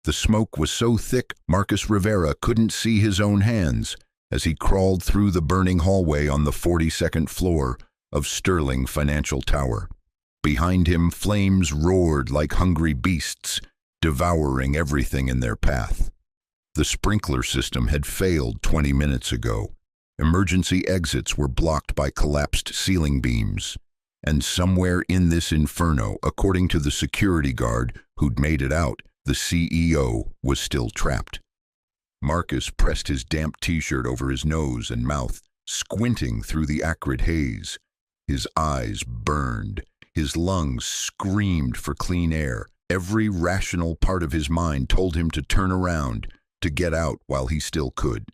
The smoke was so thick Marcus Rivera couldn't see his own hands as he crawled through the burning hallway on the 42nd floor of Sterling Financial Tower. Behind him, flames roared like hungry beasts, devouring everything in their path. The sprinkler system had failed 20 minutes ago. Emergency exits were blocked by collapsed ceiling beams. And somewhere in this inferno, according to the security guard who'd made it out, the CEO was still trapped. Marcus pressed his damp t-shirt over his nose and mouth, squinting through the acrid haze. His eyes burned. His lungs screamed for clean air. Every rational part of his mind told him to turn around, to get out while he still could.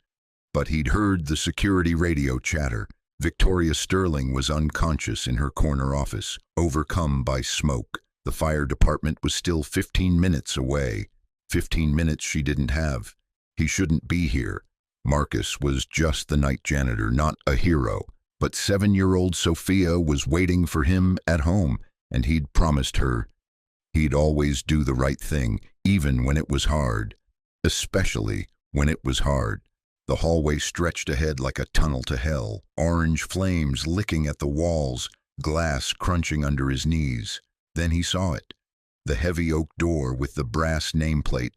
But he'd heard the security radio chatter. Victoria Sterling was unconscious in her corner office, overcome by smoke. The fire department was still 15 minutes away. 15 minutes she didn't have. He shouldn't be here. Marcus was just the night janitor, not a hero. But 7-year-old Sophia was waiting for him at home, and he'd promised her he'd always do the right thing, even when it was hard. Especially when it was hard. The hallway stretched ahead like a tunnel to hell, orange flames licking at the walls, glass crunching under his knees. Then he saw it. The heavy oak door with the brass nameplate,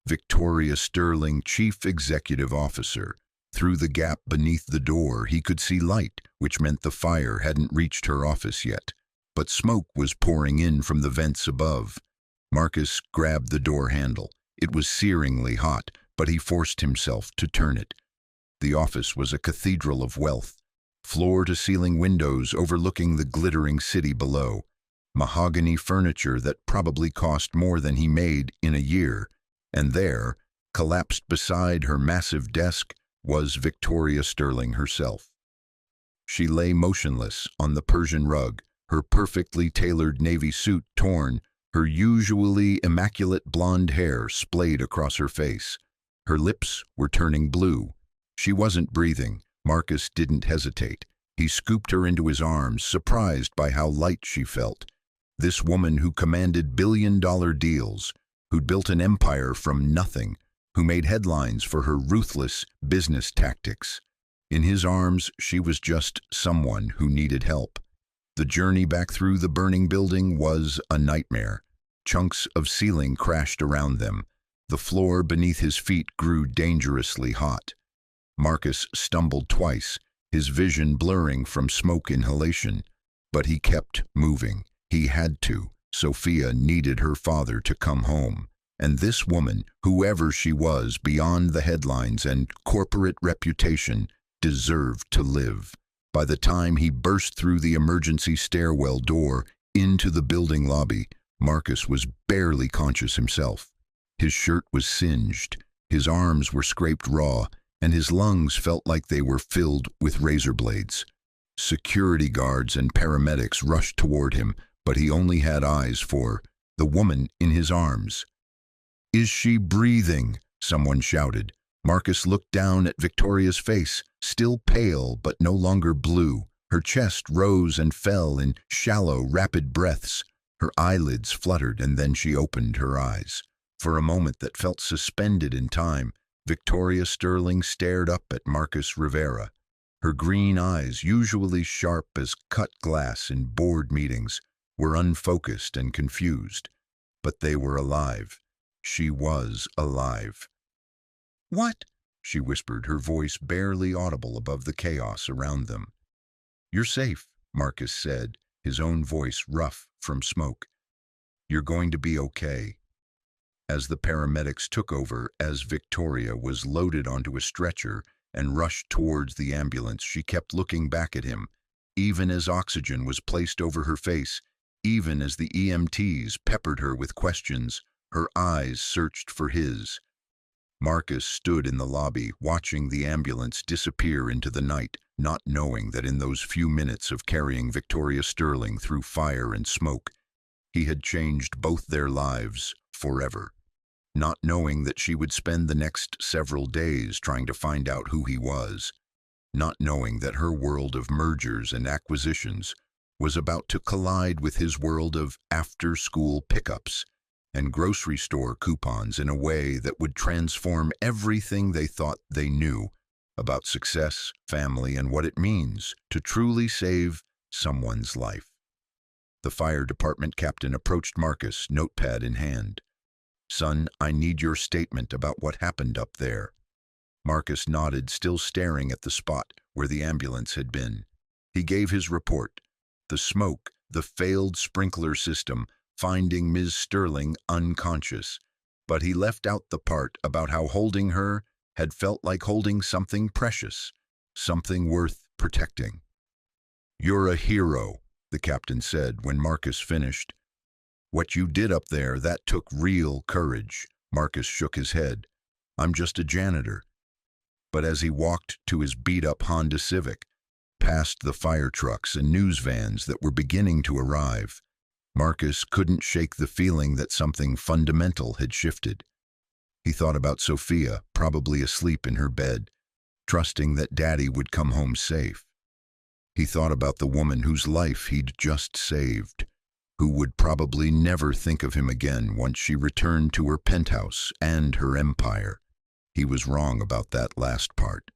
Victoria Sterling, Chief Executive Officer. Through the gap beneath the door, he could see light, which meant the fire hadn't reached her office yet. But smoke was pouring in from the vents above. Marcus grabbed the door handle. It was searingly hot, but he forced himself to turn it. The office was a cathedral of wealth, floor-to-ceiling windows overlooking the glittering city below. Mahogany furniture that probably cost more than he made in a year. And there, collapsed beside her massive desk, was Victoria Sterling herself. She lay motionless on the Persian rug, her perfectly tailored navy suit torn, her usually immaculate blonde hair splayed across her face. Her lips were turning blue. She wasn't breathing. Marcus didn't hesitate. He scooped her into his arms, surprised by how light she felt. This woman who commanded billion-dollar deals, who'd built an empire from nothing, who made headlines for her ruthless business tactics. In his arms, she was just someone who needed help. The journey back through the burning building was a nightmare. Chunks of ceiling crashed around them. The floor beneath his feet grew dangerously hot. Marcus stumbled twice, his vision blurring from smoke inhalation. But he kept moving. He had to. Sophia needed her father to come home. And this woman, whoever she was beyond the headlines and corporate reputation, deserved to live. By the time he burst through the emergency stairwell door into the building lobby, Marcus was barely conscious himself. His shirt was singed, his arms were scraped raw, and his lungs felt like they were filled with razor blades. Security guards and paramedics rushed toward him, but he only had eyes for the woman in his arms. "Is she breathing?" someone shouted. Marcus looked down at Victoria's face, still pale but no longer blue. Her chest rose and fell in shallow, rapid breaths. Her eyelids fluttered, and then she opened her eyes. For a moment that felt suspended in time, Victoria Sterling stared up at Marcus Rivera. Her green eyes, usually sharp as cut glass in board meetings, were unfocused and confused. But they were alive. She was alive. "What?" she whispered, her voice barely audible above the chaos around them. "You're safe," Marcus said, his own voice rough from smoke. "You're going to be okay." As the paramedics took over, as Victoria was loaded onto a stretcher and rushed towards the ambulance, she kept looking back at him, even as oxygen was placed over her face, even as the EMTs peppered her with questions. Her eyes searched for his. Marcus stood in the lobby, watching the ambulance disappear into the night, not knowing that in those few minutes of carrying Victoria Sterling through fire and smoke, he had changed both their lives forever. Not knowing that she would spend the next several days trying to find out who he was. Not knowing that her world of mergers and acquisitions was about to collide with his world of after-school pickups. and grocery store coupons in a way that would transform everything they thought they knew about success, family, and what it means to truly save someone's life. The fire department captain approached Marcus, notepad in hand. "Son, I need your statement about what happened up there." Marcus nodded, still staring at the spot where the ambulance had been. He gave his report. The smoke, the failed sprinkler system, finding Ms. Sterling unconscious. But he left out the part about how holding her had felt like holding something precious, something worth protecting. "You're a hero," the captain said when Marcus finished. "What you did up there, that took real courage." Marcus shook his head. "I'm just a janitor." But as he walked to his beat-up Honda Civic, past the fire trucks and news vans that were beginning to arrive, Marcus couldn't shake the feeling that something fundamental had shifted. He thought about Sophia, probably asleep in her bed, trusting that Daddy would come home safe. He thought about the woman whose life he'd just saved, who would probably never think of him again once she returned to her penthouse and her empire. He was wrong about that last part.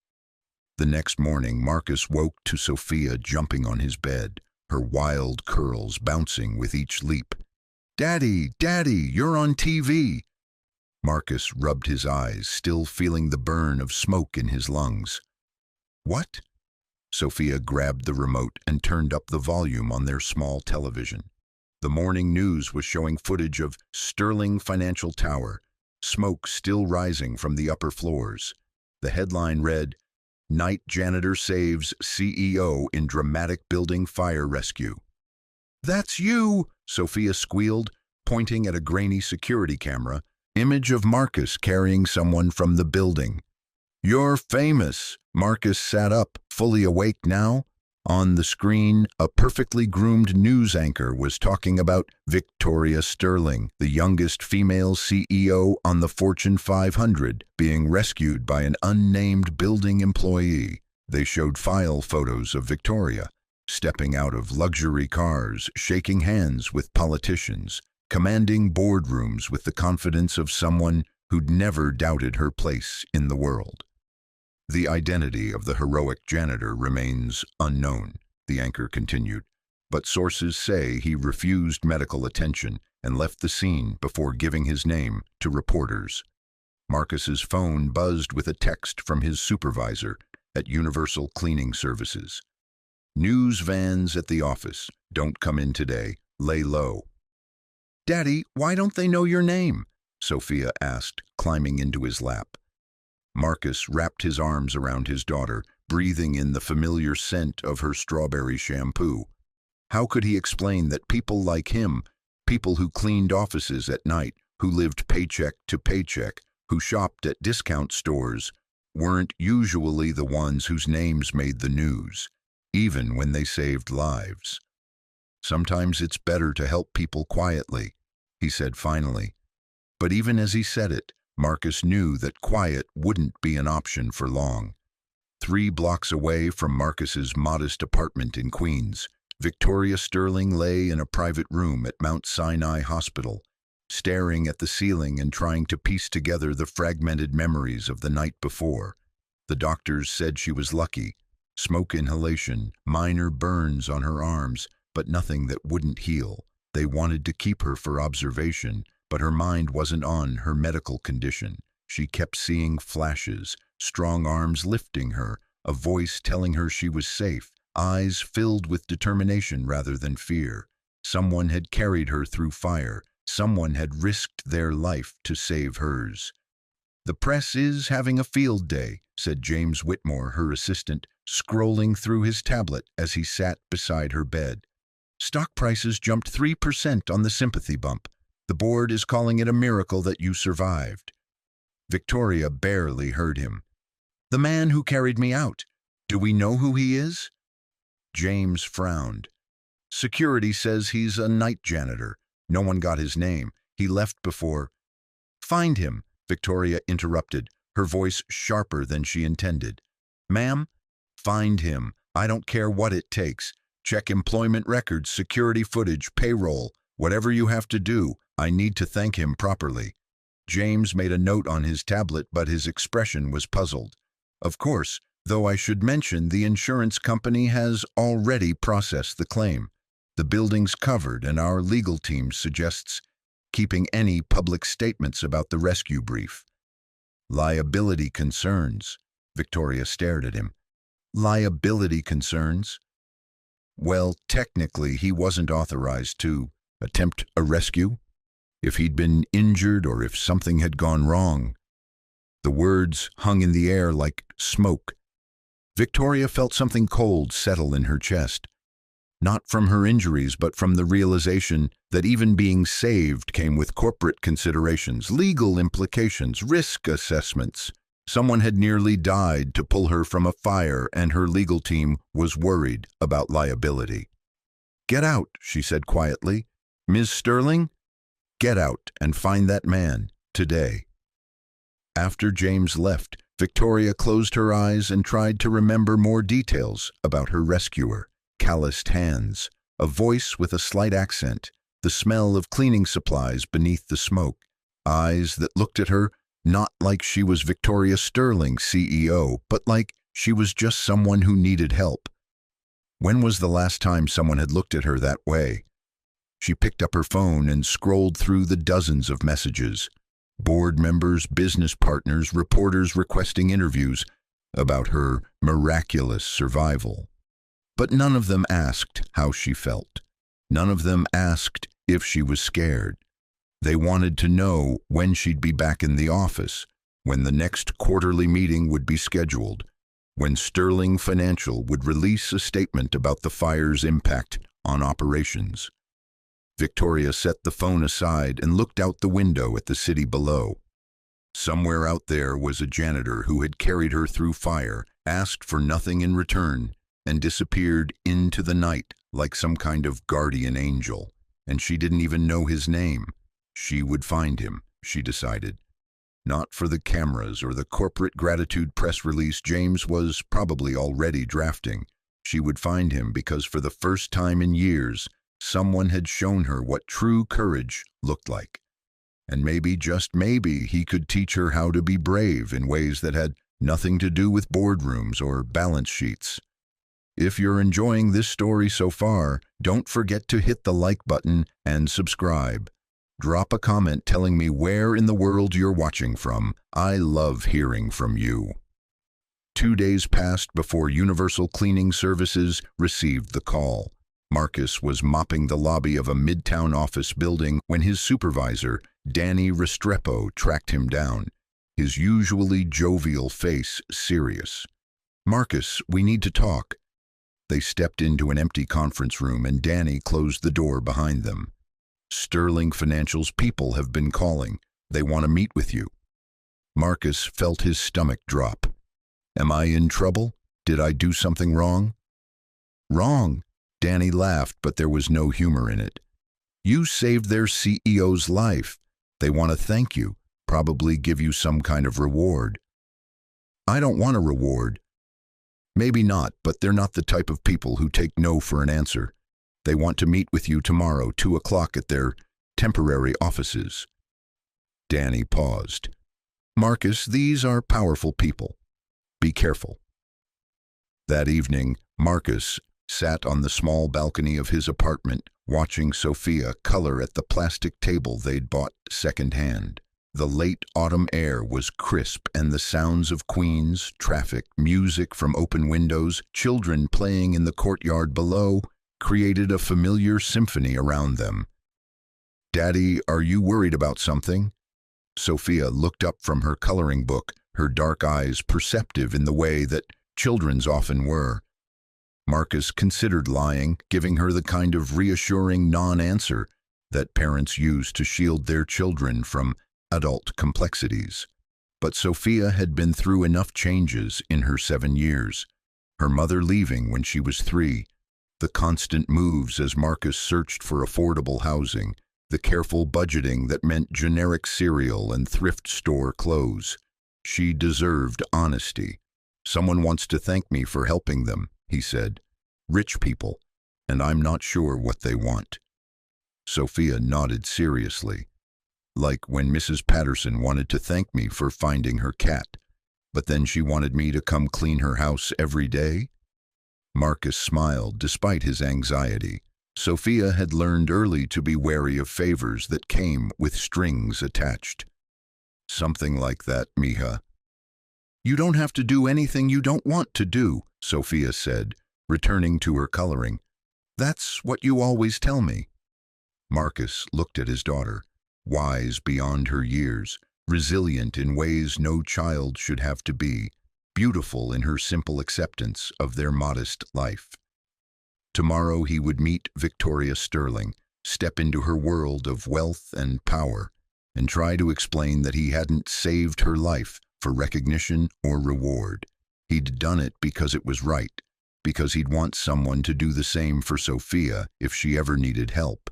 The next morning, Marcus woke to Sophia jumping on his bed, her wild curls bouncing with each leap. "Daddy, Daddy, you're on TV!" Marcus rubbed his eyes, still feeling the burn of smoke in his lungs. "What?" Sophia grabbed the remote and turned up the volume on their small television. The morning news was showing footage of Sterling Financial Tower, smoke still rising from the upper floors. The headline read, "Night Janitor Saves CEO in Dramatic Building Fire Rescue." "That's you!" Sophia squealed, pointing at a grainy security camera, image of Marcus carrying someone from the building. "You're famous." Marcus sat up, fully awake now. On the screen, a perfectly groomed news anchor was talking about Victoria Sterling, the youngest female CEO on the Fortune 500, being rescued by an unnamed building employee. They showed file photos of Victoria, stepping out of luxury cars, shaking hands with politicians, commanding boardrooms with the confidence of someone who'd never doubted her place in the world. "The identity of the heroic janitor remains unknown," the anchor continued, "but sources say he refused medical attention and left the scene before giving his name to reporters." Marcus's phone buzzed with a text from his supervisor at Universal Cleaning Services. "News vans at the office. Don't come in today. Lay low." "Daddy, why don't they know your name?" Sophia asked, climbing into his lap. Marcus wrapped his arms around his daughter, breathing in the familiar scent of her strawberry shampoo. How could he explain that people like him, people who cleaned offices at night, who lived paycheck to paycheck, who shopped at discount stores, weren't usually the ones whose names made the news, even when they saved lives? "Sometimes it's better to help people quietly," he said finally. But even as he said it, Marcus knew that quiet wouldn't be an option for long. 3 blocks away from Marcus's modest apartment in Queens, Victoria Sterling lay in a private room at Mount Sinai Hospital, staring at the ceiling and trying to piece together the fragmented memories of the night before. The doctors said she was lucky. Smoke inhalation, minor burns on her arms, but nothing that wouldn't heal. They wanted to keep her for observation, but her mind wasn't on her medical condition. She kept seeing flashes, strong arms lifting her, a voice telling her she was safe, eyes filled with determination rather than fear. Someone had carried her through fire. Someone had risked their life to save hers. "The press is having a field day," said James Whitmore, her assistant, scrolling through his tablet as he sat beside her bed. "Stock prices jumped 3% on the sympathy bump. The board is calling it a miracle that you survived." Victoria barely heard him. "The man who carried me out. Do we know who he is?" James frowned. "Security says he's a night janitor. No one got his name. He left before—" "Find him," Victoria interrupted, her voice sharper than she intended. "Ma'am, find him. I don't care what it takes. Check employment records, security footage, payroll. Whatever you have to do, I need to thank him properly." James made a note on his tablet, but his expression was puzzled. "Of course, though I should mention the insurance company has already processed the claim. The building's covered, and our legal team suggests keeping any public statements about the rescue brief." "Liability concerns." Victoria stared at him. "Liability concerns?" "Well, technically, he wasn't authorized to attempt a rescue. If he'd been injured or if something had gone wrong." The words hung in the air like smoke. Victoria felt something cold settle in her chest. Not from her injuries, but from the realization that even being saved came with corporate considerations, legal implications, risk assessments. Someone had nearly died to pull her from a fire, and her legal team was worried about liability. "Get out," she said quietly. "Ms. Sterling, get out and find that man today." After James left, Victoria closed her eyes and tried to remember more details about her rescuer. Calloused hands, a voice with a slight accent, the smell of cleaning supplies beneath the smoke, eyes that looked at her not like she was Victoria Sterling, CEO, but like she was just someone who needed help. When was the last time someone had looked at her that way? She picked up her phone and scrolled through the dozens of messages. Board members, business partners, reporters requesting interviews about her miraculous survival. But none of them asked how she felt. None of them asked if she was scared. They wanted to know when she'd be back in the office, when the next quarterly meeting would be scheduled, when Sterling Financial would release a statement about the fire's impact on operations. Victoria set the phone aside and looked out the window at the city below. Somewhere out there was a janitor who had carried her through fire, asked for nothing in return, and disappeared into the night like some kind of guardian angel. And she didn't even know his name. She would find him, she decided. Not for the cameras or the corporate gratitude press release James was probably already drafting. She would find him because for the first time in years, someone had shown her what true courage looked like. And maybe, just maybe, he could teach her how to be brave in ways that had nothing to do with boardrooms or balance sheets. If you're enjoying this story so far, don't forget to hit the like button and subscribe. Drop a comment telling me where in the world you're watching from. I love hearing from you. 2 days passed before Universal Cleaning Services received the call. Marcus was mopping the lobby of a midtown office building when his supervisor, Danny Restrepo, tracked him down, his usually jovial face serious. "Marcus, we need to talk." They stepped into an empty conference room and Danny closed the door behind them. "Sterling Financial's people have been calling. They want to meet with you." Marcus felt his stomach drop. "Am I in trouble? Did I do something wrong?" "Wrong?" Danny laughed, but there was no humor in it. "You saved their CEO's life. They want to thank you, probably give you some kind of reward." "I don't want a reward." "Maybe not, but they're not the type of people who take no for an answer. They want to meet with you tomorrow, 2 o'clock at their temporary offices." Danny paused. "Marcus, these are powerful people. Be careful." That evening, Marcus sat on the small balcony of his apartment, watching Sophia color at the plastic table they'd bought secondhand. The late autumn air was crisp, and the sounds of Queens, traffic, music from open windows, children playing in the courtyard below, created a familiar symphony around them. "Daddy, are you worried about something?" Sophia looked up from her coloring book, her dark eyes perceptive in the way that children's often were. Marcus considered lying, giving her the kind of reassuring non-answer that parents use to shield their children from adult complexities. But Sophia had been through enough changes in her 7 years. Her mother leaving when she was 3, the constant moves as Marcus searched for affordable housing, the careful budgeting that meant generic cereal and thrift store clothes. She deserved honesty. "Someone wants to thank me for helping them," he said. "Rich people, and I'm not sure what they want." Sophia nodded seriously. Like when Mrs. Patterson wanted to thank me for finding her cat, but then she wanted me to come clean her house every day? Marcus smiled despite his anxiety. Sophia had learned early to be wary of favors that came with strings attached. Something like that, mija. You don't have to do anything you don't want to do, Sophia said, returning to her coloring. That's what you always tell me. Marcus looked at his daughter, wise beyond her years, resilient in ways no child should have to be, beautiful in her simple acceptance of their modest life. Tomorrow he would meet Victoria Sterling, step into her world of wealth and power, and try to explain that he hadn't saved her life for recognition or reward. He'd done it because it was right, because he'd want someone to do the same for Sophia if she ever needed help.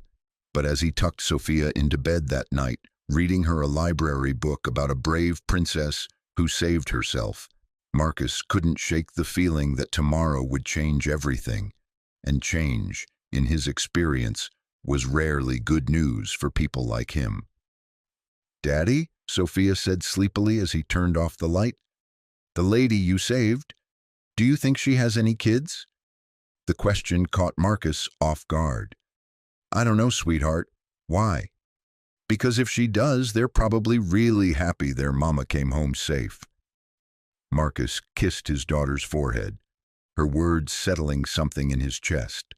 But as he tucked Sophia into bed that night, reading her a library book about a brave princess who saved herself, Marcus couldn't shake the feeling that tomorrow would change everything. And change, in his experience, was rarely good news for people like him. "Daddy," Sophia said sleepily as he turned off the light, "the lady you saved, do you think she has any kids?" The question caught Marcus off guard. "I don't know, sweetheart. Why?" "Because if she does, they're probably really happy their mama came home safe." Marcus kissed his daughter's forehead, her words settling something in his chest.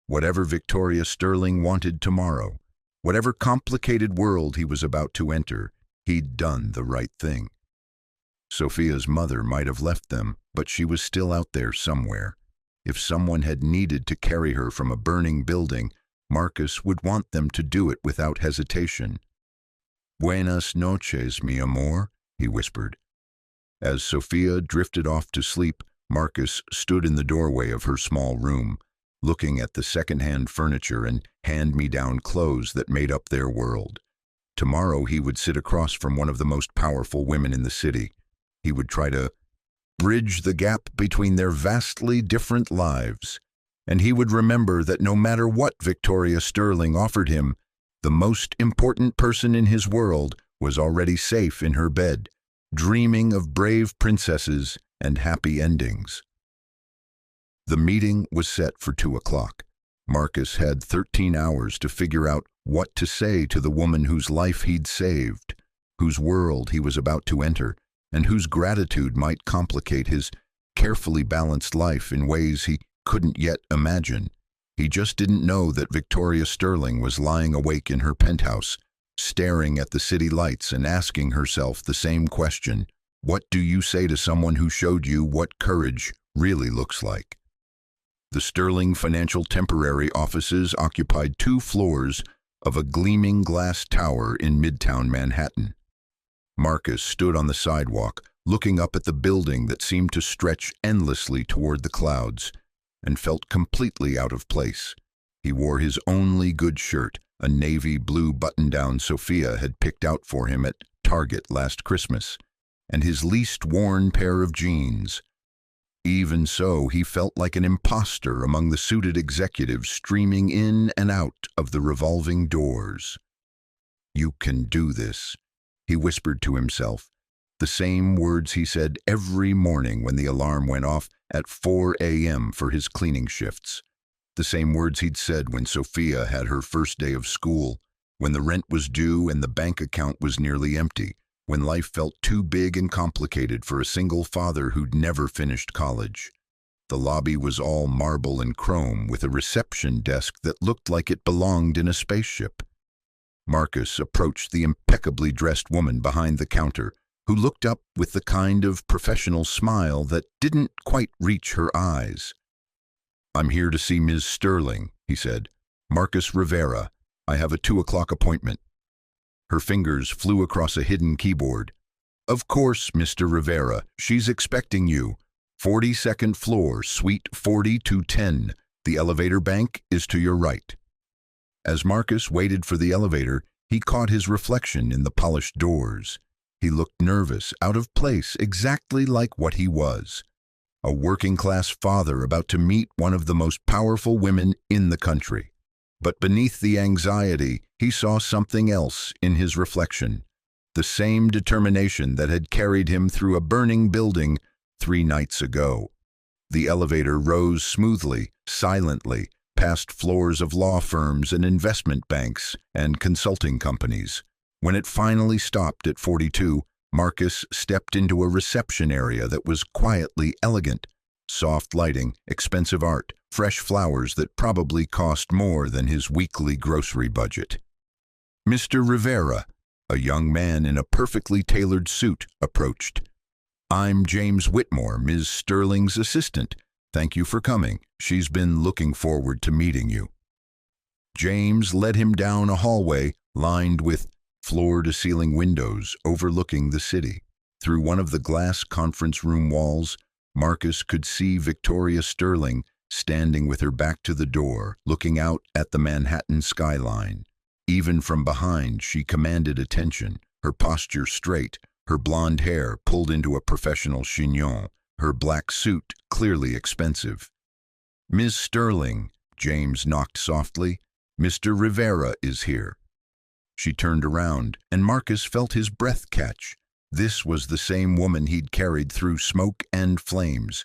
Whatever Victoria Sterling wanted tomorrow, whatever complicated world he was about to enter, he'd done the right thing. Sophia's mother might have left them, but she was still out there somewhere. If someone had needed to carry her from a burning building, Marcus would want them to do it without hesitation. "Buenas noches, mi amor," he whispered. As Sophia drifted off to sleep, Marcus stood in the doorway of her small room, looking at the second-hand furniture and hand-me-down clothes that made up their world. Tomorrow he would sit across from one of the most powerful women in the city. He would try to bridge the gap between their vastly different lives. And he would remember that no matter what Victoria Sterling offered him, the most important person in his world was already safe in her bed, dreaming of brave princesses and happy endings. The meeting was set for 2 o'clock. Marcus had 13 hours to figure out what to say to the woman whose life he'd saved, whose world he was about to enter, and whose gratitude might complicate his carefully balanced life in ways he couldn't yet imagine. He just didn't know that Victoria Sterling was lying awake in her penthouse, staring at the city lights and asking herself the same question: what do you say to someone who showed you what courage really looks like? The Sterling Financial temporary offices occupied 2 floors of a gleaming glass tower in Midtown Manhattan. Marcus stood on the sidewalk, looking up at the building that seemed to stretch endlessly toward the clouds, and felt completely out of place. He wore his only good shirt, a navy blue button-down Sophia had picked out for him at Target last Christmas, and his least worn pair of jeans. Even so, he felt like an imposter among the suited executives streaming in and out of the revolving doors. "You can do this," he whispered to himself, the same words he said every morning when the alarm went off at 4 a.m. for his cleaning shifts. The same words he'd said when Sophia had her first day of school, when the rent was due and the bank account was nearly empty, when life felt too big and complicated for a single father who'd never finished college. The lobby was all marble and chrome, with a reception desk that looked like it belonged in a spaceship. Marcus approached the impeccably dressed woman behind the counter, who looked up with the kind of professional smile that didn't quite reach her eyes. "I'm here to see Ms. Sterling," he said. "Marcus Rivera. I have a 2 o'clock appointment." Her fingers flew across a hidden keyboard. "Of course, Mr. Rivera. She's expecting you. 42nd floor, suite 4210. The elevator bank is to your right." As Marcus waited for the elevator, he caught his reflection in the polished doors. He looked nervous, out of place, exactly like what he was. A working-class father about to meet one of the most powerful women in the country. But beneath the anxiety, he saw something else in his reflection. The same determination that had carried him through a burning building 3 nights ago. The elevator rose smoothly, silently, past floors of law firms and investment banks and consulting companies. When it finally stopped at 42, Marcus stepped into a reception area that was quietly elegant. Soft lighting, expensive art, fresh flowers that probably cost more than his weekly grocery budget. Mr. Rivera, a young man in a perfectly tailored suit, approached. "I'm James Whitmore, Ms. Sterling's assistant. Thank you for coming. She's been looking forward to meeting you." James led him down a hallway lined with floor-to-ceiling windows overlooking the city. Through one of the glass conference room walls, Marcus could see Victoria Sterling standing with her back to the door, looking out at the Manhattan skyline. Even from behind, she commanded attention, her posture straight, her blonde hair pulled into a professional chignon, her black suit clearly expensive. "Ms. Sterling," James knocked softly, "Mr. Rivera is here." She turned around, and Marcus felt his breath catch. This was the same woman he'd carried through smoke and flames,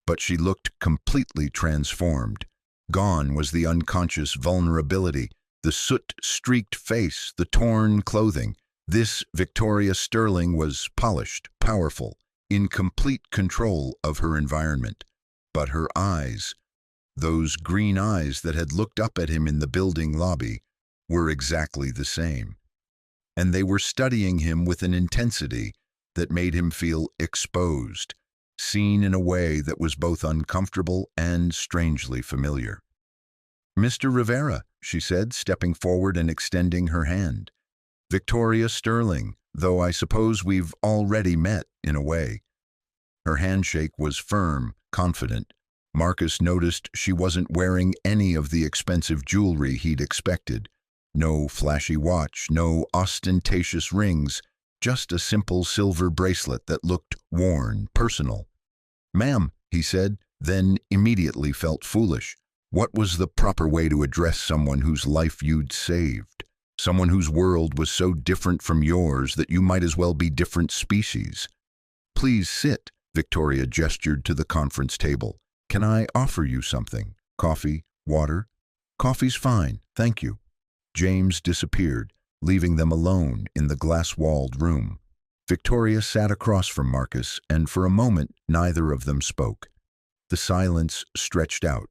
but she looked completely transformed. Gone was the unconscious vulnerability, the soot-streaked face, the torn clothing. This Victoria Sterling was polished, powerful, in complete control of her environment. But her eyes, those green eyes that had looked up at him in the building lobby, were exactly the same. And they were studying him with an intensity that made him feel exposed, seen in a way that was both uncomfortable and strangely familiar. "Mr. Rivera," she said, stepping forward and extending her hand. "Victoria Sterling, though I suppose we've already met in a way." Her handshake was firm, confident. Marcus noticed she wasn't wearing any of the expensive jewelry he'd expected. No flashy watch, no ostentatious rings, just a simple silver bracelet that looked worn, personal. "Ma'am," he said, then immediately felt foolish. What was the proper way to address someone whose life you'd saved? Someone whose world was so different from yours that you might as well be different species? "Please sit," Victoria gestured to the conference table. "Can I offer you something? Coffee? Water?" "Coffee's fine, thank you." James disappeared, leaving them alone in the glass-walled room. Victoria sat across from Marcus, and for a moment neither of them spoke. The silence stretched out,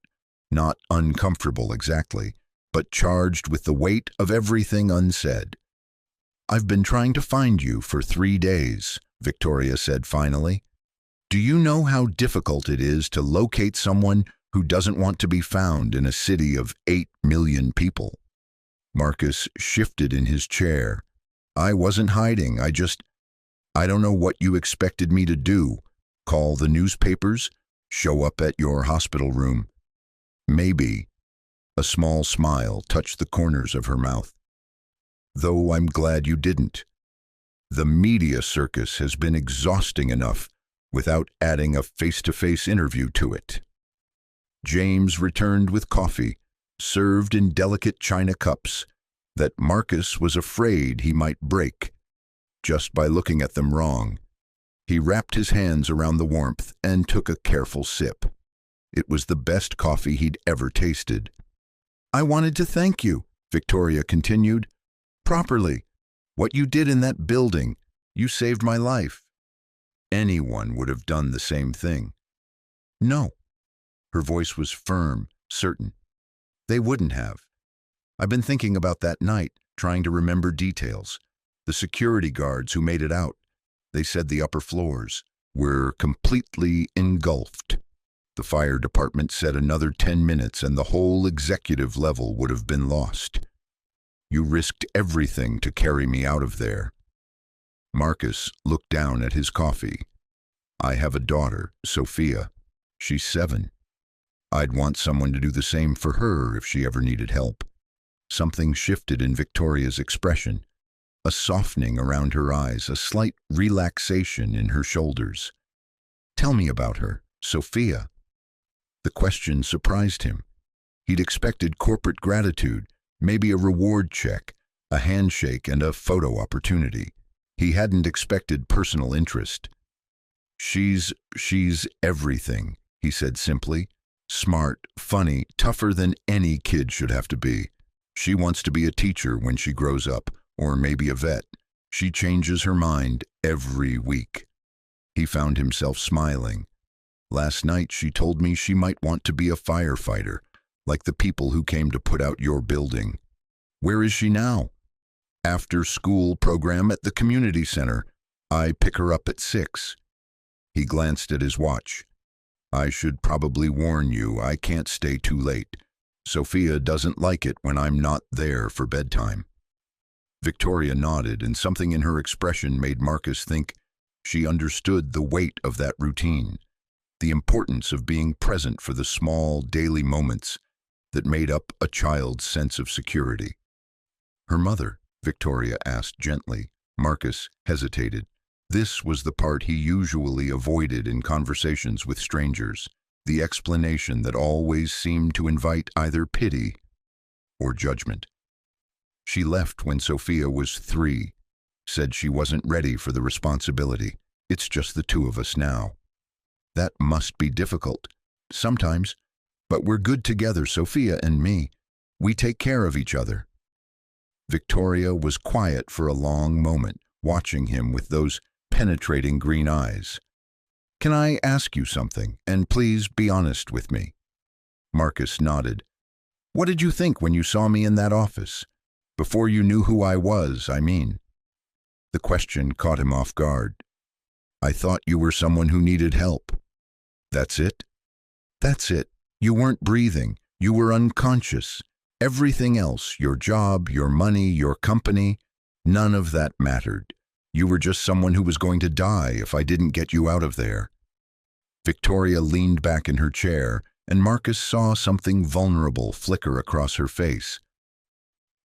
not uncomfortable exactly, but charged with the weight of everything unsaid. "I've been trying to find you for 3 days," Victoria said finally. "Do you know how difficult it is to locate someone who doesn't want to be found in a city of 8 million people?" Marcus shifted in his chair. "I wasn't hiding, I don't know what you expected me to do. Call the newspapers? Show up at your hospital room?" "Maybe." A small smile touched the corners of her mouth. "Though I'm glad you didn't. The media circus has been exhausting enough without adding a face-to-face interview to it." James returned with coffee, served in delicate china cups, that Marcus was afraid he might break, just by looking at them wrong. He wrapped his hands around the warmth and took a careful sip. It was the best coffee he'd ever tasted. "I wanted to thank you," Victoria continued. "Properly. What you did in that building, you saved my life." Anyone would have done the same thing. "No." Her voice was firm, certain. "They wouldn't have. I've been thinking about that night, trying to remember details. The security guards who made it out, they said the upper floors were completely engulfed. The fire department said another 10 minutes and the whole executive level would have been lost. You risked everything to carry me out of there." Marcus looked down at his coffee. "I have a daughter, Sophia. She's 7. I'd want someone to do the same for her if she ever needed help." Something shifted in Victoria's expression, a softening around her eyes, a slight relaxation in her shoulders. "Tell me about her, Sophia." The question surprised him. He'd expected corporate gratitude, Maybe a reward check, a handshake, and a photo opportunity. He hadn't expected personal interest. She's everything, he said simply. Smart, funny, tougher than any kid should have to be. She wants to be a teacher when she grows up, or maybe a vet. She changes her mind every week. He found himself smiling. Last night she told me she might want to be a firefighter, like the people who came to put out your building. Where is she now? After school program at the community center. I pick her up at 6. He glanced at his watch. I should probably warn you, I can't stay too late. Sophia doesn't like it when I'm not there for bedtime. Victoria nodded, and something in her expression made Marcus think she understood the weight of that routine, the importance of being present for the small daily moments that made up a child's sense of security. Her mother, Victoria asked gently. Marcus hesitated. This was the part he usually avoided in conversations with strangers, the explanation that always seemed to invite either pity or judgment. She left when Sophia was 3, said she wasn't ready for the responsibility. It's just the 2 of us now. That must be difficult. Sometimes. But we're good together, Sophia and me. We take care of each other. Victoria was quiet for a long moment, watching him with those penetrating green eyes. Can I ask you something? And please be honest with me. Marcus nodded. What did you think when you saw me in that office? Before you knew who I was, I mean. The question caught him off guard. I thought you were someone who needed help. That's it? That's it. You weren't breathing. You were unconscious. Everything else, your job, your money, your company, none of that mattered. You were just someone who was going to die if I didn't get you out of there. Victoria leaned back in her chair, and Marcus saw something vulnerable flicker across her face.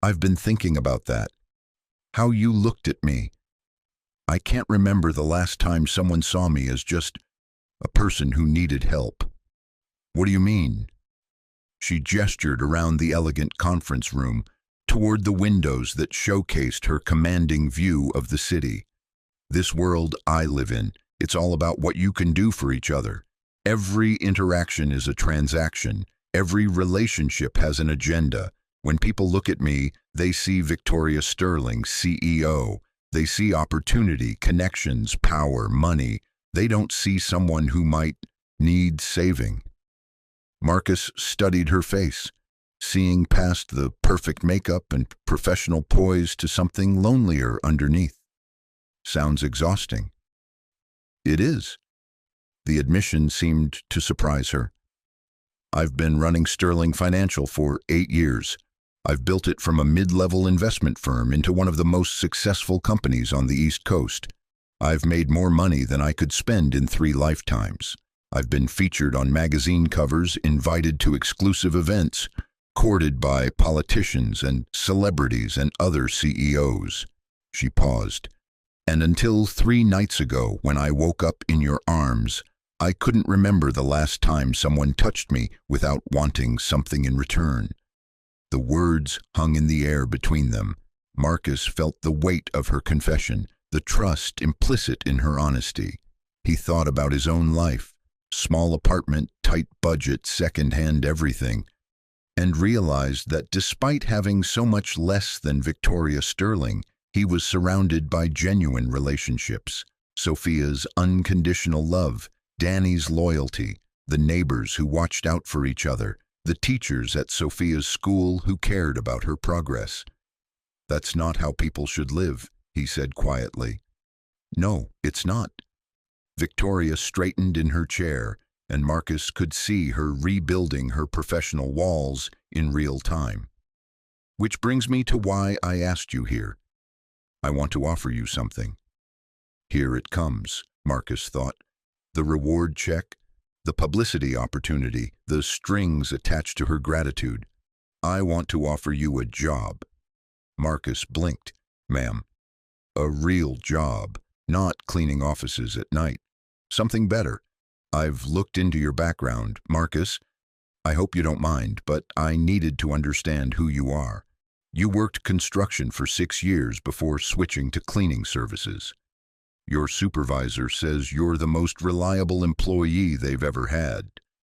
I've been thinking about that. How you looked at me. I can't remember the last time someone saw me as just a person who needed help. What do you mean? She gestured around the elegant conference room, toward the windows that showcased her commanding view of the city. This world I live in, it's all about what you can do for each other. Every interaction is a transaction. Every relationship has an agenda. When people look at me, they see Victoria Sterling, CEO. They see opportunity, connections, power, money. They don't see someone who might need saving. Marcus studied her face, seeing past the perfect makeup and professional poise to something lonelier underneath. Sounds exhausting. It is. The admission seemed to surprise her. I've been running Sterling Financial for 8 years. I've built it from a mid-level investment firm into one of the most successful companies on the East Coast. I've made more money than I could spend in 3 lifetimes. I've been featured on magazine covers, invited to exclusive events, courted by politicians and celebrities and other CEOs. She paused. And until 3 nights ago, when I woke up in your arms, I couldn't remember the last time someone touched me without wanting something in return. The words hung in the air between them. Marcus felt the weight of her confession, the trust implicit in her honesty. He thought about his own life, small apartment, tight budget, second-hand everything, and realized that despite having so much less than Victoria Sterling, he was surrounded by genuine relationships. Sophia's unconditional love, Danny's loyalty, the neighbors who watched out for each other, the teachers at Sophia's school who cared about her progress. That's not how people should live, he said quietly. No, it's not. Victoria straightened in her chair, and Marcus could see her rebuilding her professional walls in real time. Which brings me to why I asked you here. I want to offer you something. Here it comes, Marcus thought. The reward check, the publicity opportunity, the strings attached to her gratitude. I want to offer you a job. Marcus blinked. Ma'am, a real job, not cleaning offices at night. Something better. I've looked into your background, Marcus. I hope you don't mind, but I needed to understand who you are. You worked construction for 6 years before switching to cleaning services. Your supervisor says you're the most reliable employee they've ever had.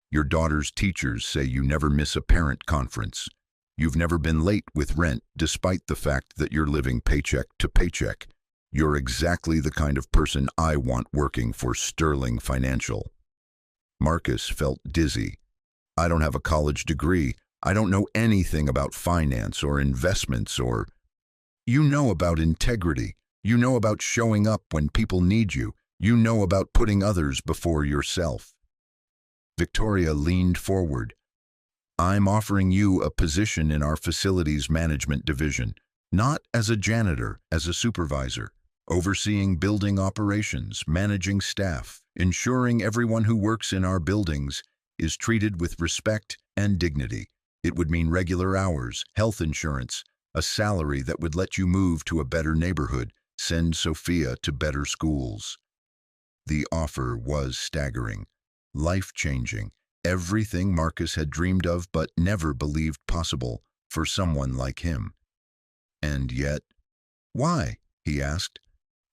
Your daughter's teachers say you never miss a parent conference. You've never been late with rent, despite the fact that you're living paycheck to paycheck. You're exactly the kind of person I want working for Sterling Financial. Marcus felt dizzy. I don't have a college degree. I don't know anything about finance or investments or... You know about integrity. You know about showing up when people need you. You know about putting others before yourself. Victoria leaned forward. I'm offering you a position in our facilities management division, not as a janitor, as a supervisor, overseeing building operations, managing staff, ensuring everyone who works in our buildings is treated with respect and dignity. It would mean regular hours, health insurance, a salary that would let you move to a better neighborhood, send Sophia to better schools. The offer was staggering, life-changing, everything Marcus had dreamed of but never believed possible for someone like him. And yet, why? He asked.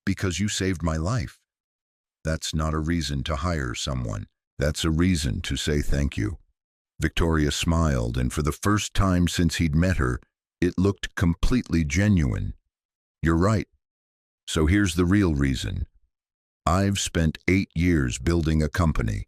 Because you saved my life. That's not a reason to hire someone. That's a reason to say thank you. Victoria smiled, and for the first time since he'd met her, it looked completely genuine. You're right. So here's the real reason. I've spent 8 years building a company,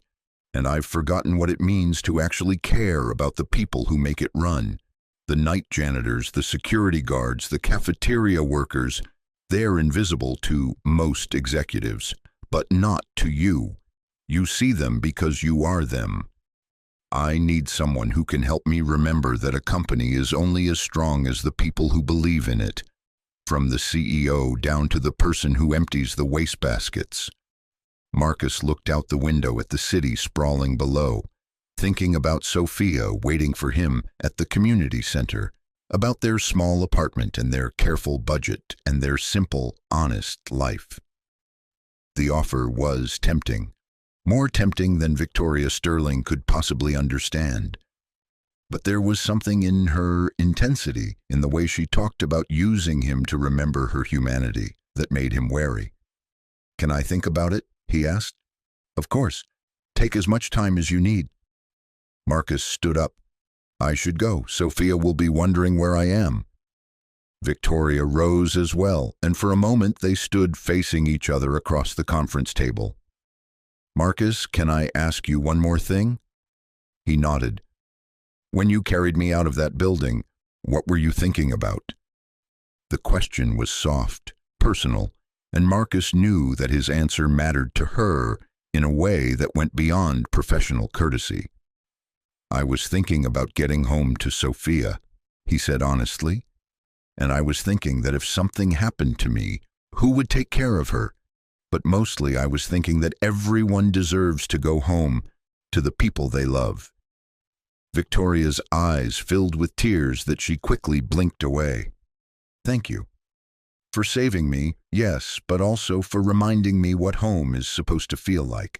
and I've forgotten what it means to actually care about the people who make it run. The night janitors, the security guards, the cafeteria workers, they're invisible to most executives, but not to you. You see them because you are them. I need someone who can help me remember that a company is only as strong as the people who believe in it, from the CEO down to the person who empties the wastebaskets. Marcus looked out the window at the city sprawling below, thinking about Sophia waiting for him at the community center, about their small apartment and their careful budget and their simple, honest life. The offer was tempting, more tempting than Victoria Sterling could possibly understand. But there was something in her intensity, in the way she talked about using him to remember her humanity, that made him wary. Can I think about it? He asked. Of course. Take as much time as you need. Marcus stood up. I should go. Sophia will be wondering where I am. Victoria rose as well, and for a moment they stood facing each other across the conference table. Marcus, can I ask you one more thing? He nodded. When you carried me out of that building, what were you thinking about? The question was soft, personal, and Marcus knew that his answer mattered to her in a way that went beyond professional courtesy. I was thinking about getting home to Sophia, he said honestly, and I was thinking that if something happened to me, who would take care of her? But mostly I was thinking that everyone deserves to go home to the people they love. Victoria's eyes filled with tears that she quickly blinked away. Thank you. For saving me, yes, but also for reminding me what home is supposed to feel like.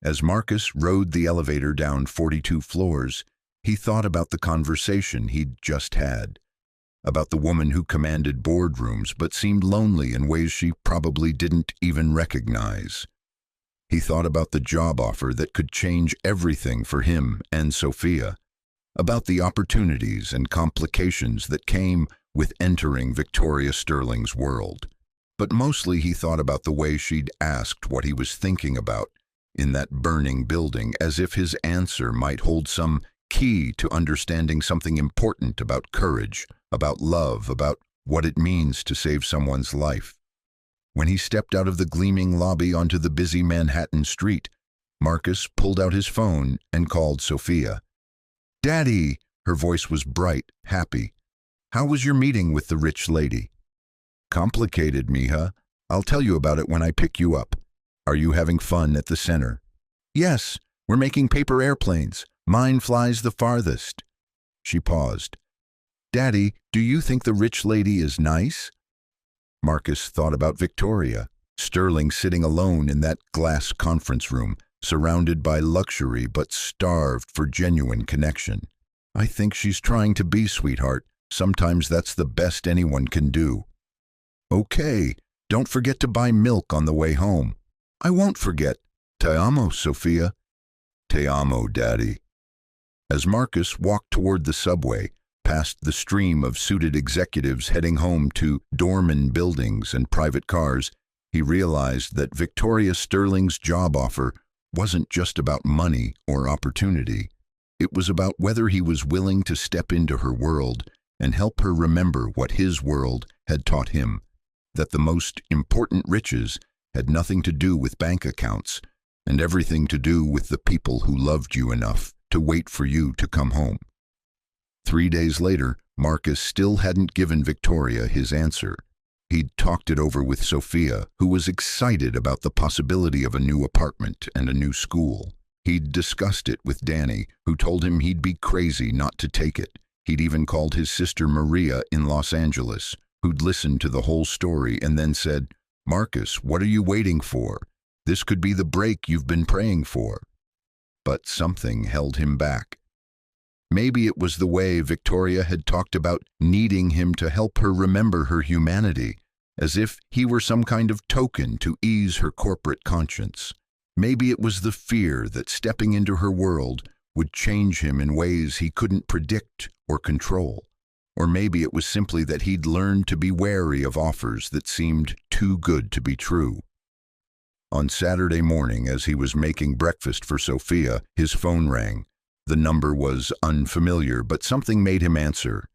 As Marcus rode the elevator down 42 floors, he thought about the conversation he'd just had, about the woman who commanded boardrooms but seemed lonely in ways she probably didn't even recognize. He thought about the job offer that could change everything for him and Sophia, about the opportunities and complications that came with entering Victoria Sterling's world. But mostly he thought about the way she'd asked what he was thinking about in that burning building, as if his answer might hold some key to understanding something important about courage, about love, about what it means to save someone's life. When he stepped out of the gleaming lobby onto the busy Manhattan street, Marcus pulled out his phone and called Sophia. "Daddy!" Her voice was bright, happy. "How was your meeting with the rich lady?" "Complicated, mija. I'll tell you about it when I pick you up. Are you having fun at the center?" "Yes, we're making paper airplanes. Mine flies the farthest." She paused. "Daddy, do you think the rich lady is nice?" Marcus thought about Victoria, Sterling sitting alone in that glass conference room, surrounded by luxury but starved for genuine connection. "I think she's trying to be, sweetheart, Sometimes that's the best anyone can do. Okay, don't forget to buy milk on the way home. I won't forget. Te amo, Sophia. Te amo, Daddy. As Marcus walked toward the subway, past the stream of suited executives heading home to doorman buildings and private cars, he realized that Victoria Sterling's job offer wasn't just about money or opportunity. It was about whether he was willing to step into her world and help her remember what his world had taught him, that the most important riches had nothing to do with bank accounts and everything to do with the people who loved you enough to wait for you to come home. 3 days later, Marcus still hadn't given Victoria his answer. He'd talked it over with Sophia, who was excited about the possibility of a new apartment and a new school. He'd discussed it with Danny, who told him he'd be crazy not to take it. He'd even called his sister Maria in Los Angeles, who'd listened to the whole story and then said, "Marcus, what are you waiting for? This could be the break you've been praying for." But something held him back. Maybe it was the way Victoria had talked about needing him to help her remember her humanity, as if he were some kind of token to ease her corporate conscience. Maybe it was the fear that stepping into her world would change him in ways he couldn't predict or control. Or maybe it was simply that he'd learned to be wary of offers that seemed too good to be true. On Saturday morning, as he was making breakfast for Sophia, his phone rang. The number was unfamiliar, but something made him answer.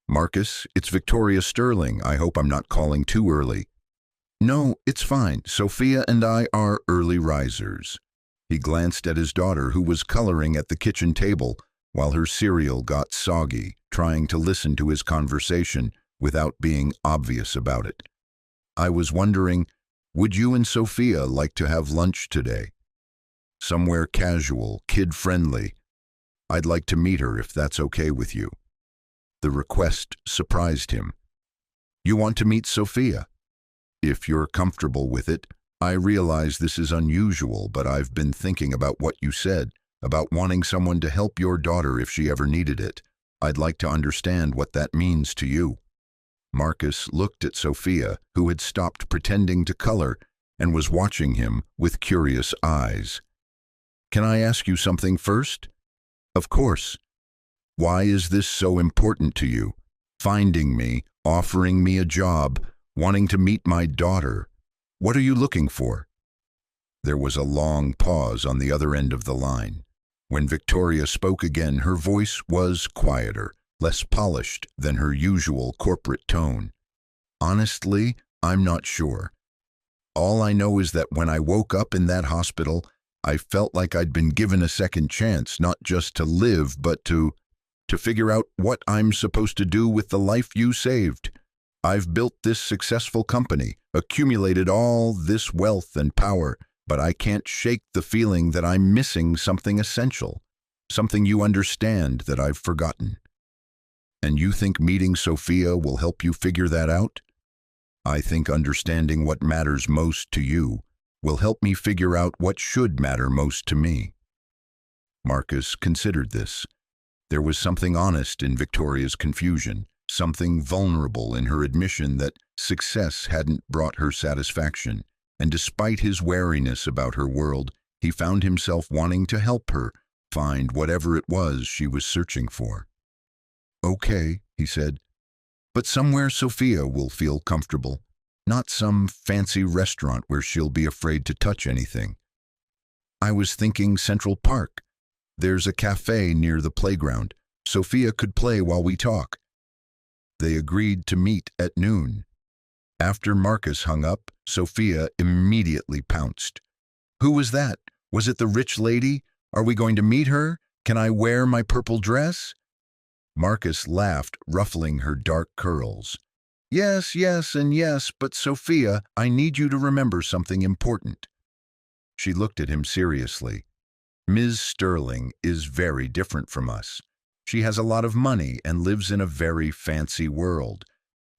"Marcus, it's Victoria Sterling. I hope I'm not calling too early." "No, it's fine. Sophia and I are early risers." He glanced at his daughter, who was coloring at the kitchen table while her cereal got soggy, trying to listen to his conversation without being obvious about it. "I was wondering, would you and Sophia like to have lunch today? Somewhere casual, kid-friendly. I'd like to meet her if that's okay with you." The request surprised him. "You want to meet Sophia?" "If you're comfortable with it. I realize this is unusual, but I've been thinking about what you said, about wanting someone to help your daughter if she ever needed it. I'd like to understand what that means to you." Marcus looked at Sophia, who had stopped pretending to color and was watching him with curious eyes. "Can I ask you something first?" "Of course." "Why is this so important to you? Finding me, offering me a job, wanting to meet my daughter. What are you looking for?" There was a long pause on the other end of the line. When Victoria spoke again, her voice was quieter, less polished than her usual corporate tone. "Honestly, I'm not sure. All I know is that when I woke up in that hospital, I felt like I'd been given a second chance, not just to live, but to figure out what I'm supposed to do with the life you saved. I've built this successful company, accumulated all this wealth and power, but I can't shake the feeling that I'm missing something essential, something you understand that I've forgotten. And you think meeting Sophia will help you figure that out? I think understanding what matters most to you will help me figure out what should matter most to me." Marcus considered this. There was something honest in Victoria's confusion, something vulnerable in her admission that success hadn't brought her satisfaction, and despite his wariness about her world, he found himself wanting to help her find whatever it was she was searching for. "Okay," he said, "but somewhere Sophia will feel comfortable, not some fancy restaurant where she'll be afraid to touch anything. I was thinking Central Park. There's a cafe near the playground. Sophia could play while we talk." They agreed to meet at noon. After Marcus hung up, Sophia immediately pounced. "Who was that? Was it the rich lady? Are we going to meet her? Can I wear my purple dress?" Marcus laughed, ruffling her dark curls. "Yes, yes, and yes, but Sophia, I need you to remember something important." She looked at him seriously. "Ms. Sterling is very different from us. She has a lot of money and lives in a very fancy world.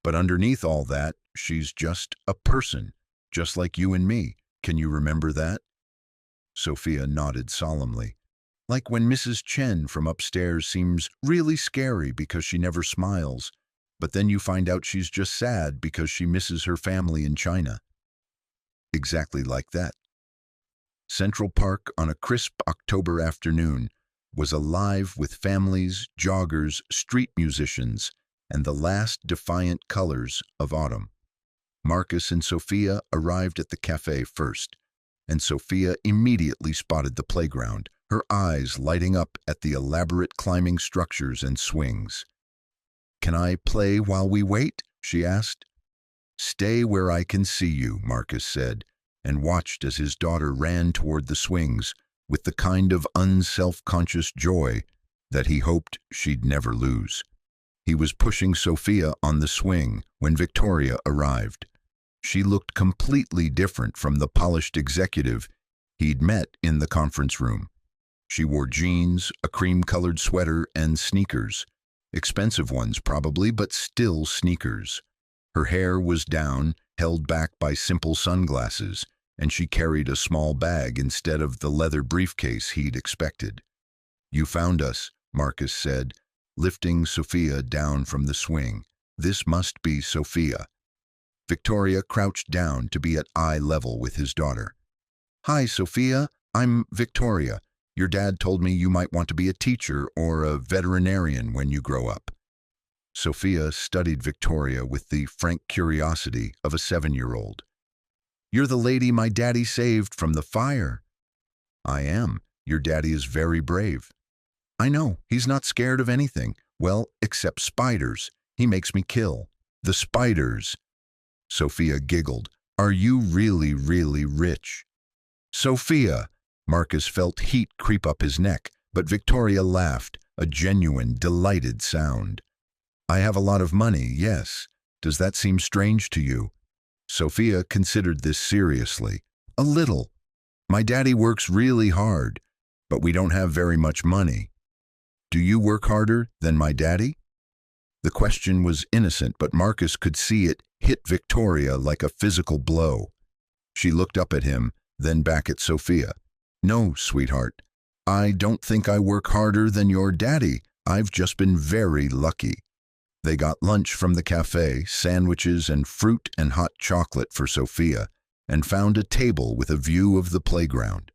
But underneath all that, she's just a person, just like you and me. Can you remember that?" Sophia nodded solemnly. Like when Mrs. Chen from upstairs seems really scary because she never smiles, but then you find out she's just sad because she misses her family in China. Exactly like that. Central Park on a crisp October afternoon was alive with families, joggers, street musicians, and the last defiant colors of autumn. Marcus and Sophia arrived at the cafe first, and Sophia immediately spotted the playground, her eyes lighting up at the elaborate climbing structures and swings. "Can I play while we wait?" she asked. "Stay where I can see you," Marcus said, and watched as his daughter ran toward the swings with the kind of unself-conscious joy that he hoped she'd never lose. He was pushing Sophia on the swing when Victoria arrived. She looked completely different from the polished executive he'd met in the conference room. She wore jeans, a cream-colored sweater, and sneakers. Expensive ones probably, but still sneakers. Her hair was down, held back by simple sunglasses, and she carried a small bag instead of the leather briefcase he'd expected. "You found us," Marcus said, lifting Sophia down from the swing. "This must be Sophia." Victoria crouched down to be at eye level with his daughter. "Hi, Sophia. I'm Victoria. Your dad told me you might want to be a teacher or a veterinarian when you grow up." Sophia studied Victoria with the frank curiosity of a 7-year-old. "You're the lady my daddy saved from the fire." "I am. Your daddy is very brave." "I know. He's not scared of anything. Well, except spiders. He makes me kill." "The spiders?" Sophia giggled. "Are you really, really rich?" "Sophia!" Marcus felt heat creep up his neck, but Victoria laughed, a genuine, delighted sound. "I have a lot of money, yes. Does that seem strange to you?" Sophia considered this seriously. "A little. My daddy works really hard, but we don't have very much money." "Do you work harder than my daddy?" The question was innocent, but Marcus could see it hit Victoria like a physical blow. She looked up at him, then back at Sophia. "No, sweetheart. I don't think I work harder than your daddy. I've just been very lucky." They got lunch from the cafe, sandwiches and fruit and hot chocolate for Sophia, and found a table with a view of the playground.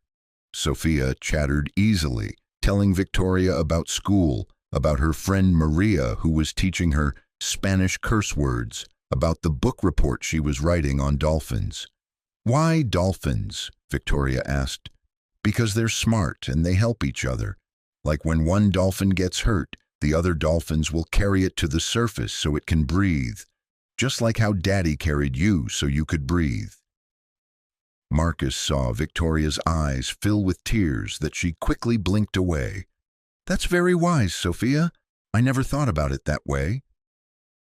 Sophia chattered easily, telling Victoria about school, about her friend Maria who was teaching her Spanish curse words, about the book report she was writing on dolphins. "Why dolphins?" Victoria asked. "Because they're smart and they help each other. Like when one dolphin gets hurt, the other dolphins will carry it to the surface so it can breathe, just like how Daddy carried you so you could breathe." Marcus saw Victoria's eyes fill with tears that she quickly blinked away. "That's very wise, Sophia. I never thought about it that way."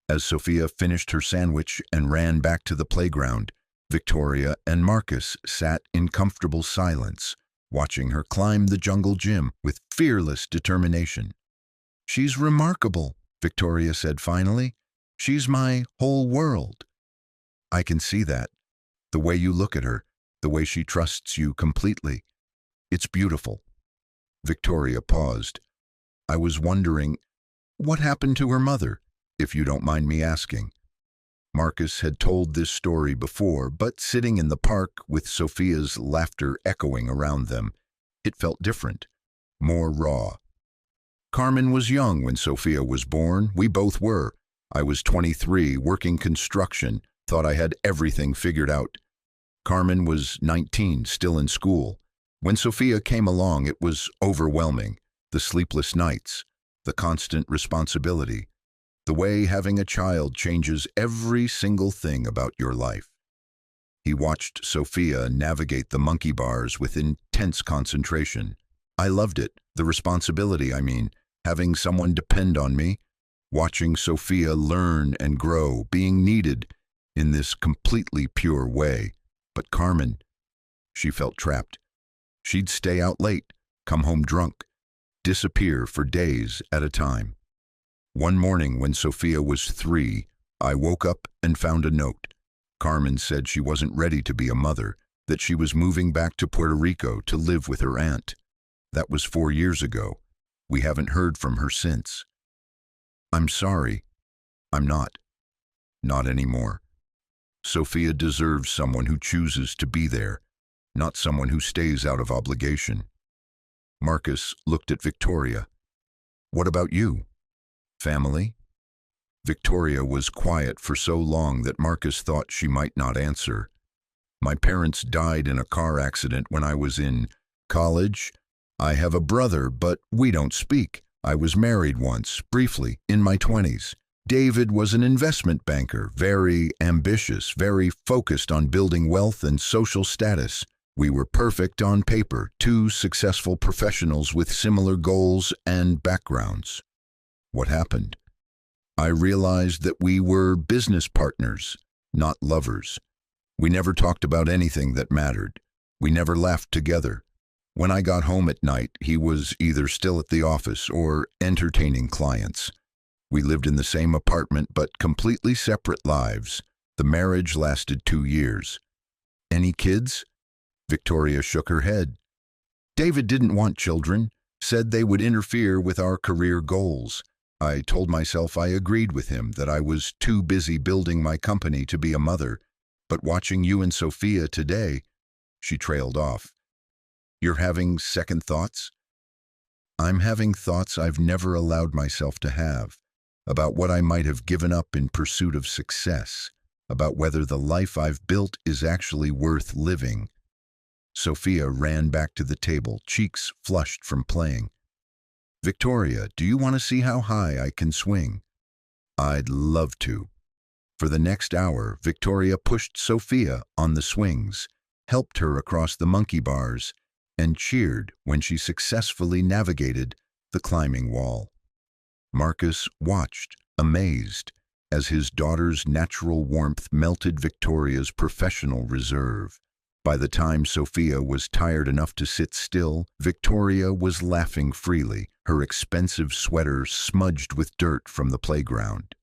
As Sophia finished her sandwich and ran back to the playground, Victoria and Marcus sat in comfortable silence, watching her climb the jungle gym with fearless determination. "She's remarkable," Victoria said finally. "She's my whole world." "I can see that. The way you look at her, the way she trusts you completely. It's beautiful." Victoria paused. "I was wondering, what happened to her mother, if you don't mind me asking?" Marcus had told this story before, but sitting in the park with Sophia's laughter echoing around them, it felt different, more raw. "Carmen was young when Sophia was born. We both were. I was 23, working construction, thought I had everything figured out. Carmen was 19, still in school. When Sophia came along, it was overwhelming. The sleepless nights, the constant responsibility, the way having a child changes every single thing about your life." He watched Sophia navigate the monkey bars with intense concentration. "I loved it, the responsibility, I mean, having someone depend on me, watching Sophia learn and grow, being needed in this completely pure way. But Carmen, she felt trapped. She'd stay out late, come home drunk, disappear for days at a time. One morning when Sophia was 3, I woke up and found a note. Carmen said she wasn't ready to be a mother, that she was moving back to Puerto Rico to live with her aunt. That was 4 years ago. We haven't heard from her since. I'm sorry. I'm not. Not anymore. Sophia deserves someone who chooses to be there, not someone who stays out of obligation. Marcus looked at Victoria. What about you? Family? Victoria was quiet for so long that Marcus thought she might not answer. My parents died in a car accident when I was in college. I have a brother, but we don't speak. I was married once, briefly, in my 20s. David was an investment banker, very ambitious, very focused on building wealth and social status. We were perfect on paper, two successful professionals with similar goals and backgrounds. What happened? I realized that we were business partners, not lovers. We never talked about anything that mattered. We never laughed together. When I got home at night, he was either still at the office or entertaining clients. We lived in the same apartment but completely separate lives. The marriage lasted 2 years. Any kids? Victoria shook her head. David didn't want children, said they would interfere with our career goals. I told myself I agreed with him, that I was too busy building my company to be a mother. But watching you and Sophia today, she trailed off. You're having second thoughts? I'm having thoughts I've never allowed myself to have, about what I might have given up in pursuit of success, about whether the life I've built is actually worth living. Sophia ran back to the table, cheeks flushed from playing. Victoria, do you want to see how high I can swing? I'd love to. For the next hour, Victoria pushed Sophia on the swings, helped her across the monkey bars, and cheered when she successfully navigated the climbing wall. Marcus watched, amazed, as his daughter's natural warmth melted Victoria's professional reserve. By the time Sophia was tired enough to sit still, Victoria was laughing freely, her expensive sweater smudged with dirt from the playground.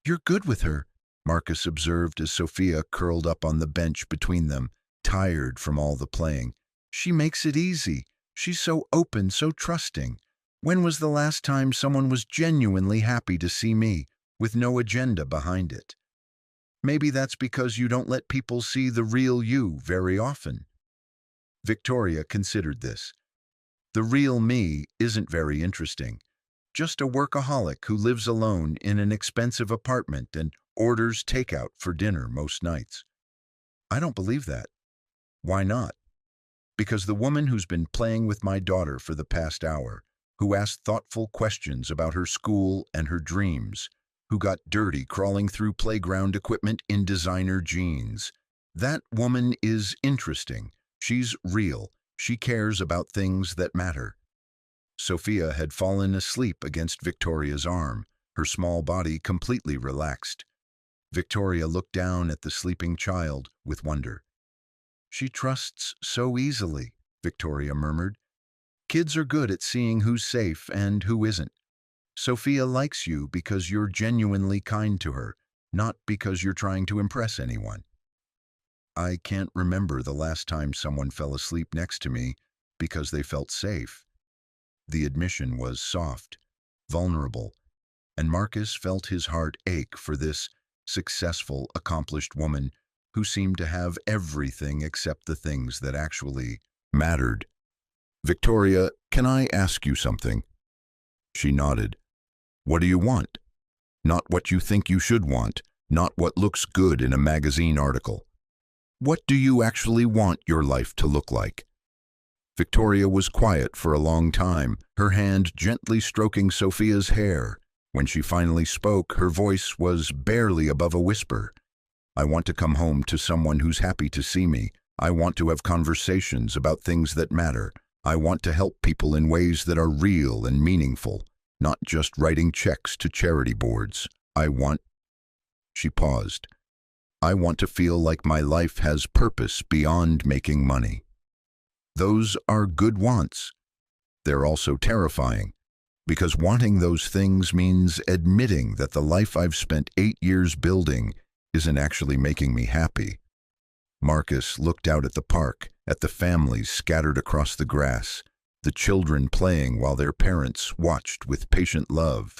You're good with her, Marcus observed as Sophia curled up on the bench between them, tired from all the playing. She makes it easy. She's so open, so trusting. When was the last time someone was genuinely happy to see me, with no agenda behind it? Maybe that's because you don't let people see the real you very often. Victoria considered this. The real me isn't very interesting. Just a workaholic who lives alone in an expensive apartment and orders takeout for dinner most nights. I don't believe that. Why not? Because the woman who's been playing with my daughter for the past hour, who asked thoughtful questions about her school and her dreams, who got dirty crawling through playground equipment in designer jeans. That woman is interesting. She's real. She cares about things that matter. Sophia had fallen asleep against Victoria's arm, her small body completely relaxed. Victoria looked down at the sleeping child with wonder. She trusts so easily, Victoria murmured. Kids are good at seeing who's safe and who isn't. Sophia likes you because you're genuinely kind to her, not because you're trying to impress anyone. I can't remember the last time someone fell asleep next to me because they felt safe. The admission was soft, vulnerable, and Marcus felt his heart ache for this successful, accomplished woman who seemed to have everything except the things that actually mattered. Victoria, can I ask you something? She nodded. What do you want? Not what you think you should want, not what looks good in a magazine article. What do you actually want your life to look like? Victoria was quiet for a long time, her hand gently stroking Sophia's hair. When she finally spoke, her voice was barely above a whisper. I want to come home to someone who's happy to see me. I want to have conversations about things that matter. I want to help people in ways that are real and meaningful, not just writing checks to charity boards. She paused. I want to feel like my life has purpose beyond making money. Those are good wants. They're also terrifying, because wanting those things means admitting that the life I've spent 8 years building isn't actually making me happy. Marcus looked out at the park, at the families scattered across the grass. the children playing while their parents watched with patient love.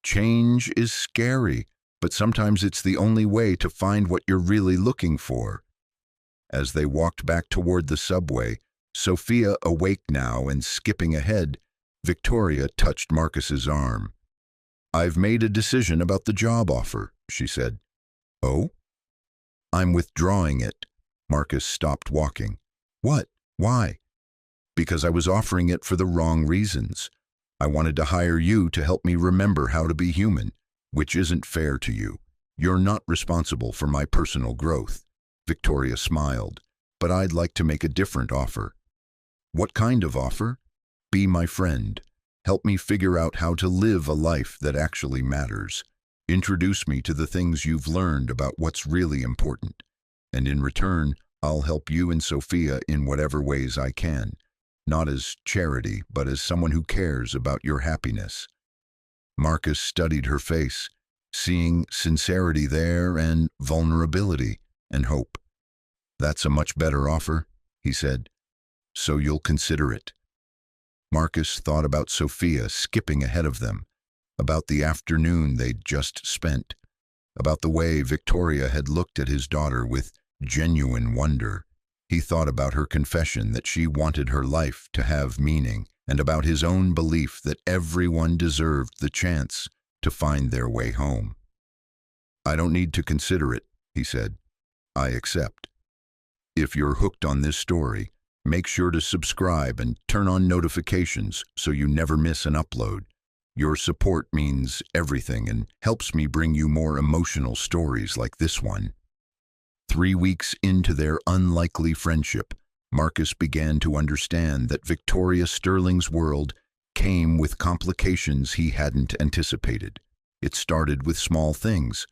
Change is scary, but sometimes it's the only way to find what you're really looking for. As they walked back toward the subway, Sophia awake now and skipping ahead, Victoria touched Marcus's arm. "I've made a decision about the job offer," she said. "Oh?" "I'm withdrawing it." Marcus stopped walking. "What? Why?" "Because I was offering it for the wrong reasons. I wanted to hire you to help me remember how to be human, which isn't fair to you. You're not responsible for my personal growth." Victoria smiled. "But I'd like to make a different offer." "What kind of offer?" "Be my friend. Help me figure out how to live a life that actually matters. Introduce me to the things you've learned about what's really important. And in return, I'll help you and Sophia in whatever ways I can. Not as charity, but as someone who cares about your happiness." Marcus studied her face, seeing sincerity there and vulnerability and hope. "That's a much better offer," he said. "So you'll consider it." Marcus thought about Sophia skipping ahead of them, about the afternoon they'd just spent, about the way Victoria had looked at his daughter with genuine wonder. He thought about her confession that she wanted her life to have meaning, and about his own belief that everyone deserved the chance to find their way home. "I don't need to consider it," he said. "I accept." If you're hooked on this story, make sure to subscribe and turn on notifications so you never miss an upload. Your support means everything and helps me bring you more emotional stories like this one. 3 weeks into their unlikely friendship, Marcus began to understand that Victoria Sterling's world came with complications he hadn't anticipated. It started with small things.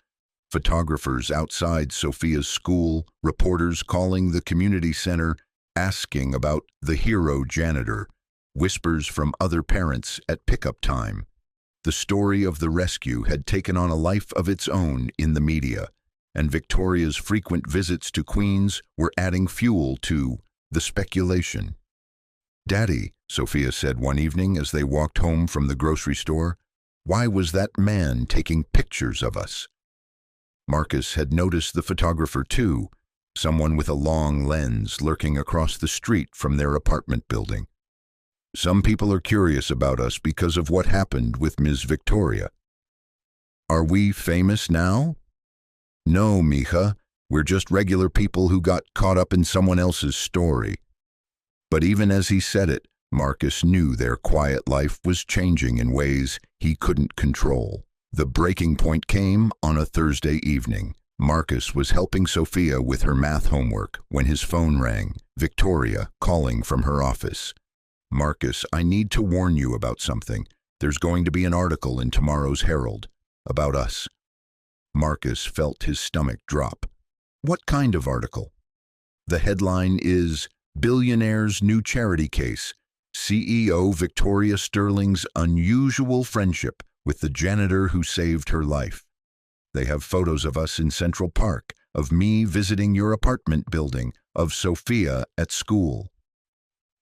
Photographers outside Sophia's school, reporters calling the community center, asking about the hero janitor, whispers from other parents at pickup time. The story of the rescue had taken on a life of its own in the media, and Victoria's frequent visits to Queens were adding fuel to the speculation. "Daddy," Sophia said one evening as they walked home from the grocery store, "why was that man taking pictures of us?" Marcus had noticed the photographer too, someone with a long lens lurking across the street from their apartment building. "Some people are curious about us because of what happened with Ms. Victoria." "Are we famous now?" "No, mija, we're just regular people who got caught up in someone else's story." But even as he said it, Marcus knew their quiet life was changing in ways he couldn't control. The breaking point came on a Thursday evening. Marcus was helping Sophia with her math homework when his phone rang, Victoria calling from her office. "Marcus, I need to warn you about something. There's going to be an article in tomorrow's Herald about us." Marcus felt his stomach drop. "What kind of article?" The headline is, "Billionaire's New Charity Case. CEO Victoria Sterling's Unusual Friendship with the Janitor Who Saved Her Life." They have photos of us in Central Park, of me visiting your apartment building, of Sophia at school.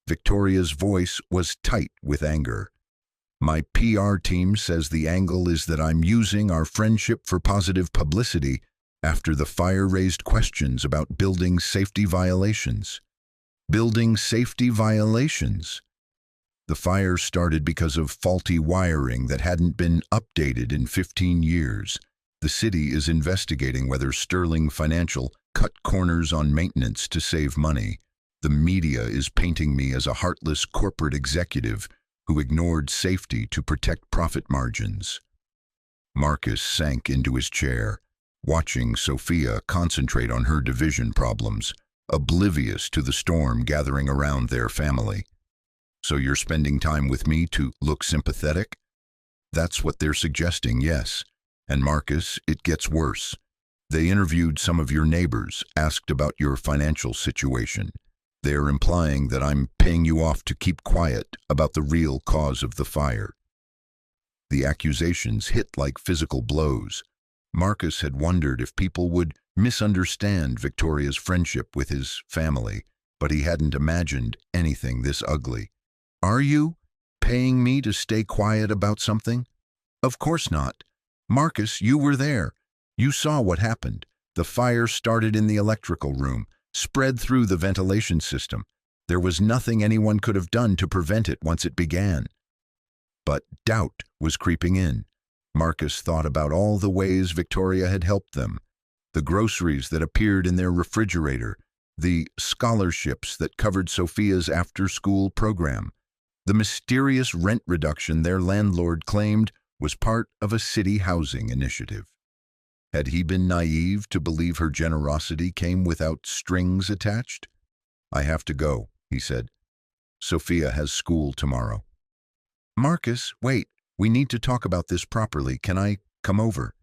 Victoria's voice was tight with anger. "My PR team says the angle is that I'm using our friendship for positive publicity after the fire raised questions about building safety violations." Building safety violations? The fire started because of faulty wiring that hadn't been updated in 15 years. The city is investigating whether Sterling Financial cut corners on maintenance to save money. The media is painting me as a heartless corporate executive who ignored safety to protect profit margins. Marcus sank into his chair, watching Sophia concentrate on her division problems, oblivious to the storm gathering around their family. "So you're spending time with me to look sympathetic?" "That's what they're suggesting, yes. And Marcus, it gets worse. They interviewed some of your neighbors, asked about your financial situation. They're implying that I'm paying you off to keep quiet about the real cause of the fire." The accusations hit like physical blows. Marcus had wondered if people would misunderstand Victoria's friendship with his family, but he hadn't imagined anything this ugly. Are you paying me to stay quiet about something? Of course not. Marcus, you were there. You saw what happened. The fire started in the electrical room, spread through the ventilation system. There was nothing anyone could have done to prevent it once it began. But doubt was creeping in. Marcus thought about all the ways Victoria had helped them, the groceries that appeared in their refrigerator, the scholarships that covered Sophia's after-school program, the mysterious rent reduction their landlord claimed was part of a city housing initiative. Had he been naive to believe her generosity came without strings attached? I have to go, he said. Sophia has school tomorrow. Marcus, wait, we need to talk about this properly. Can I come over?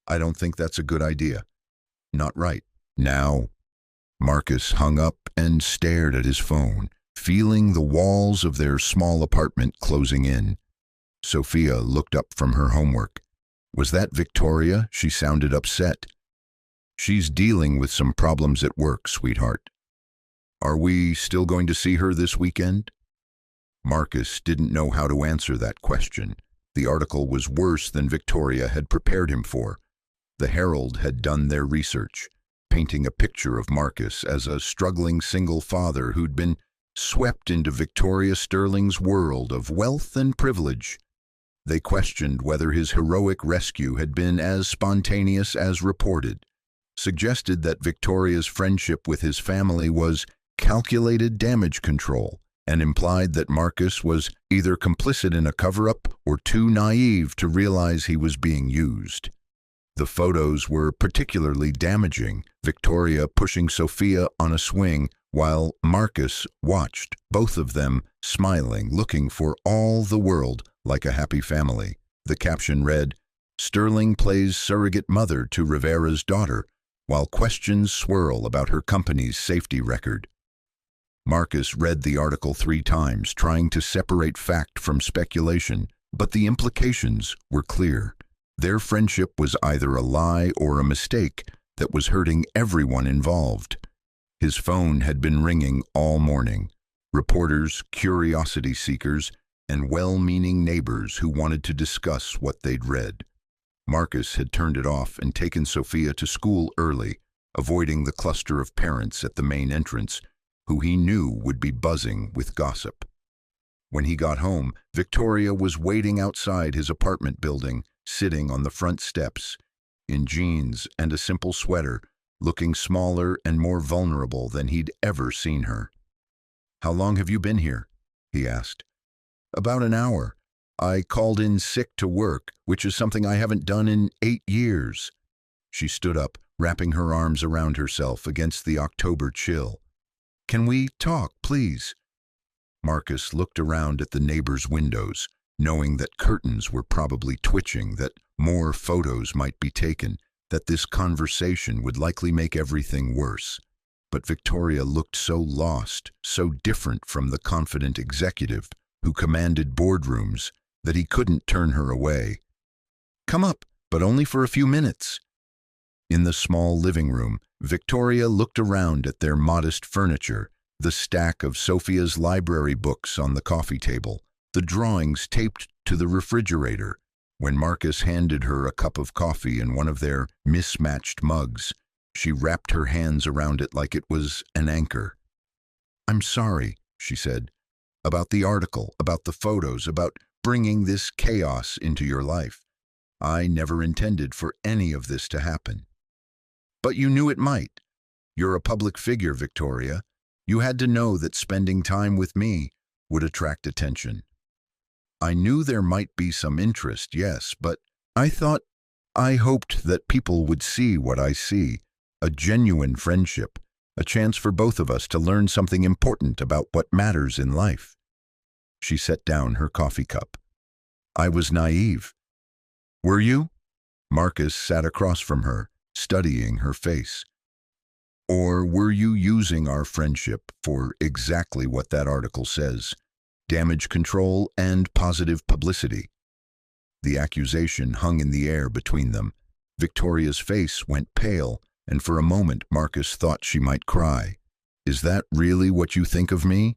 I don't think that's a good idea. Not right now. Marcus hung up and stared at his phone, feeling the walls of their small apartment closing in. Sophia looked up from her homework. Was that Victoria? She sounded upset. She's dealing with some problems at work, sweetheart. Are we still going to see her this weekend? Marcus didn't know how to answer that question. The article was worse than Victoria had prepared him for. The Herald had done their research, painting a picture of Marcus as a struggling single father who'd been swept into Victoria Sterling's world of wealth and privilege. They questioned whether his heroic rescue had been as spontaneous as reported, suggested that Victoria's friendship with his family was calculated damage control, and implied that Marcus was either complicit in a cover-up or too naive to realize he was being used. The photos were particularly damaging, Victoria pushing Sophia on a swing while Marcus watched, both of them smiling, looking for all the world like a happy family. The caption read, "Sterling plays surrogate mother to Rivera's daughter, while questions swirl about her company's safety record." Marcus read the article 3 times, trying to separate fact from speculation, but the implications were clear. Their friendship was either a lie or a mistake that was hurting everyone involved. His phone had been ringing all morning. Reporters, curiosity seekers, and well-meaning neighbors who wanted to discuss what they'd read. Marcus had turned it off and taken Sophia to school early, avoiding the cluster of parents at the main entrance, who he knew would be buzzing with gossip. When he got home, Victoria was waiting outside his apartment building, sitting on the front steps, in jeans and a simple sweater, looking smaller and more vulnerable than he'd ever seen her. "How long have you been here?" he asked. "About an hour. I called in sick to work, which is something I haven't done in 8 years. She stood up, wrapping her arms around herself against the October chill. "Can we talk, please?" Marcus looked around at the neighbors' windows, knowing that curtains were probably twitching, that more photos might be taken, that this conversation would likely make everything worse. But Victoria looked so lost, so different from the confident executive who commanded boardrooms, that he couldn't turn her away. "Come up, but only for a few minutes." In the small living room, Victoria looked around at their modest furniture, the stack of Sophia's library books on the coffee table, the drawings taped to the refrigerator. When Marcus handed her a cup of coffee in one of their mismatched mugs, she wrapped her hands around it like it was an anchor. "I'm sorry," she said, "about the article, about the photos, about bringing this chaos into your life. I never intended for any of this to happen." "But you knew it might. You're a public figure, Victoria. You had to know that spending time with me would attract attention." "I knew there might be some interest, yes, but I hoped that people would see what I see, a genuine friendship, a chance for both of us to learn something important about what matters in life." She set down her coffee cup. "I was naive." "Were you?" Marcus sat across from her, studying her face. "Or were you using our friendship for exactly what that article says? Damage control and positive publicity?" The accusation hung in the air between them. Victoria's face went pale, and for a moment Marcus thought she might cry. "Is that really what you think of me?"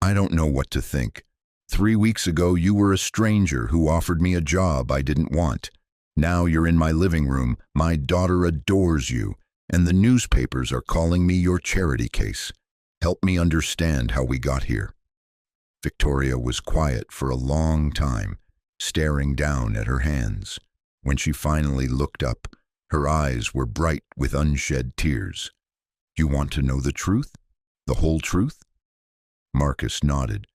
I don't know what to think. 3 weeks ago, you were a stranger who offered me a job I didn't want. Now you're in my living room, my daughter adores you, and the newspapers are calling me your charity case. Help me understand how we got here." Victoria was quiet for a long time, staring down at her hands. When she finally looked up, her eyes were bright with unshed tears. "You want to know the truth? The whole truth?" Marcus nodded.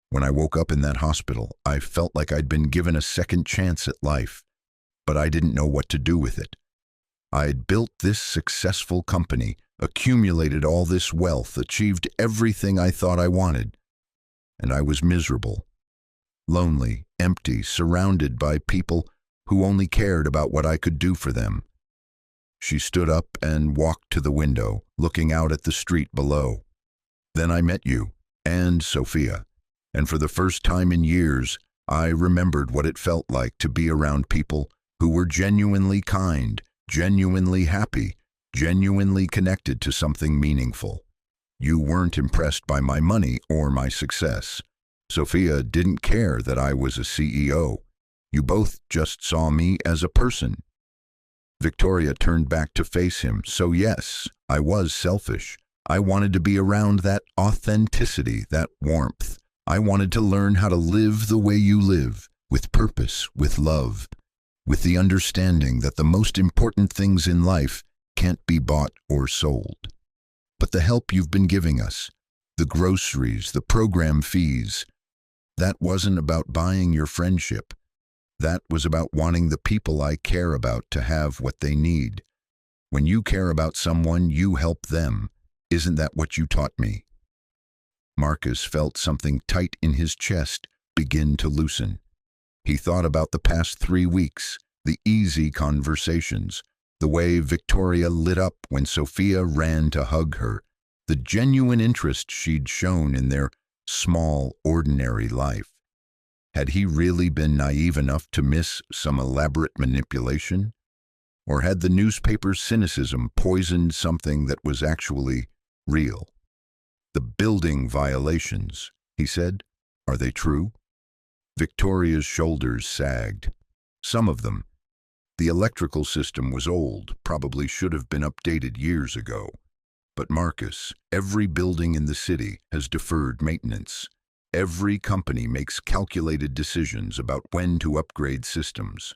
"When I woke up in that hospital, I felt like I'd been given a second chance at life, but I didn't know what to do with it. I'd built this successful company, accumulated all this wealth, achieved everything I thought I wanted, and I was miserable, lonely, empty, surrounded by people who only cared about what I could do for them." She stood up and walked to the window, looking out at the street below. "Then I met you, and Sophia, and for the first time in years, I remembered what it felt like to be around people who were genuinely kind, genuinely happy, genuinely connected to something meaningful. You weren't impressed by my money or my success. Sophia didn't care that I was a CEO. You both just saw me as a person." Victoria turned back to face him. "So yes, I was selfish. I wanted to be around that authenticity, that warmth. I wanted to learn how to live the way you live, with purpose, with love, with the understanding that the most important things in life can't be bought or sold. But the help you've been giving us, the groceries, the program fees, that wasn't about buying your friendship. That was about wanting the people I care about to have what they need. When you care about someone, you help them. Isn't that what you taught me?" Marcus felt something tight in his chest begin to loosen. He thought about the past 3 weeks, the easy conversations, the way Victoria lit up when Sophia ran to hug her, the genuine interest she'd shown in their small, ordinary life. Had he really been naive enough to miss some elaborate manipulation? Or had the newspaper's cynicism poisoned something that was actually real? "The building violations," he said. "Are they true?" Victoria's shoulders sagged. "Some of them. The electrical system was old, probably should have been updated years ago. But Marcus, every building in the city has deferred maintenance. Every company makes calculated decisions about when to upgrade systems.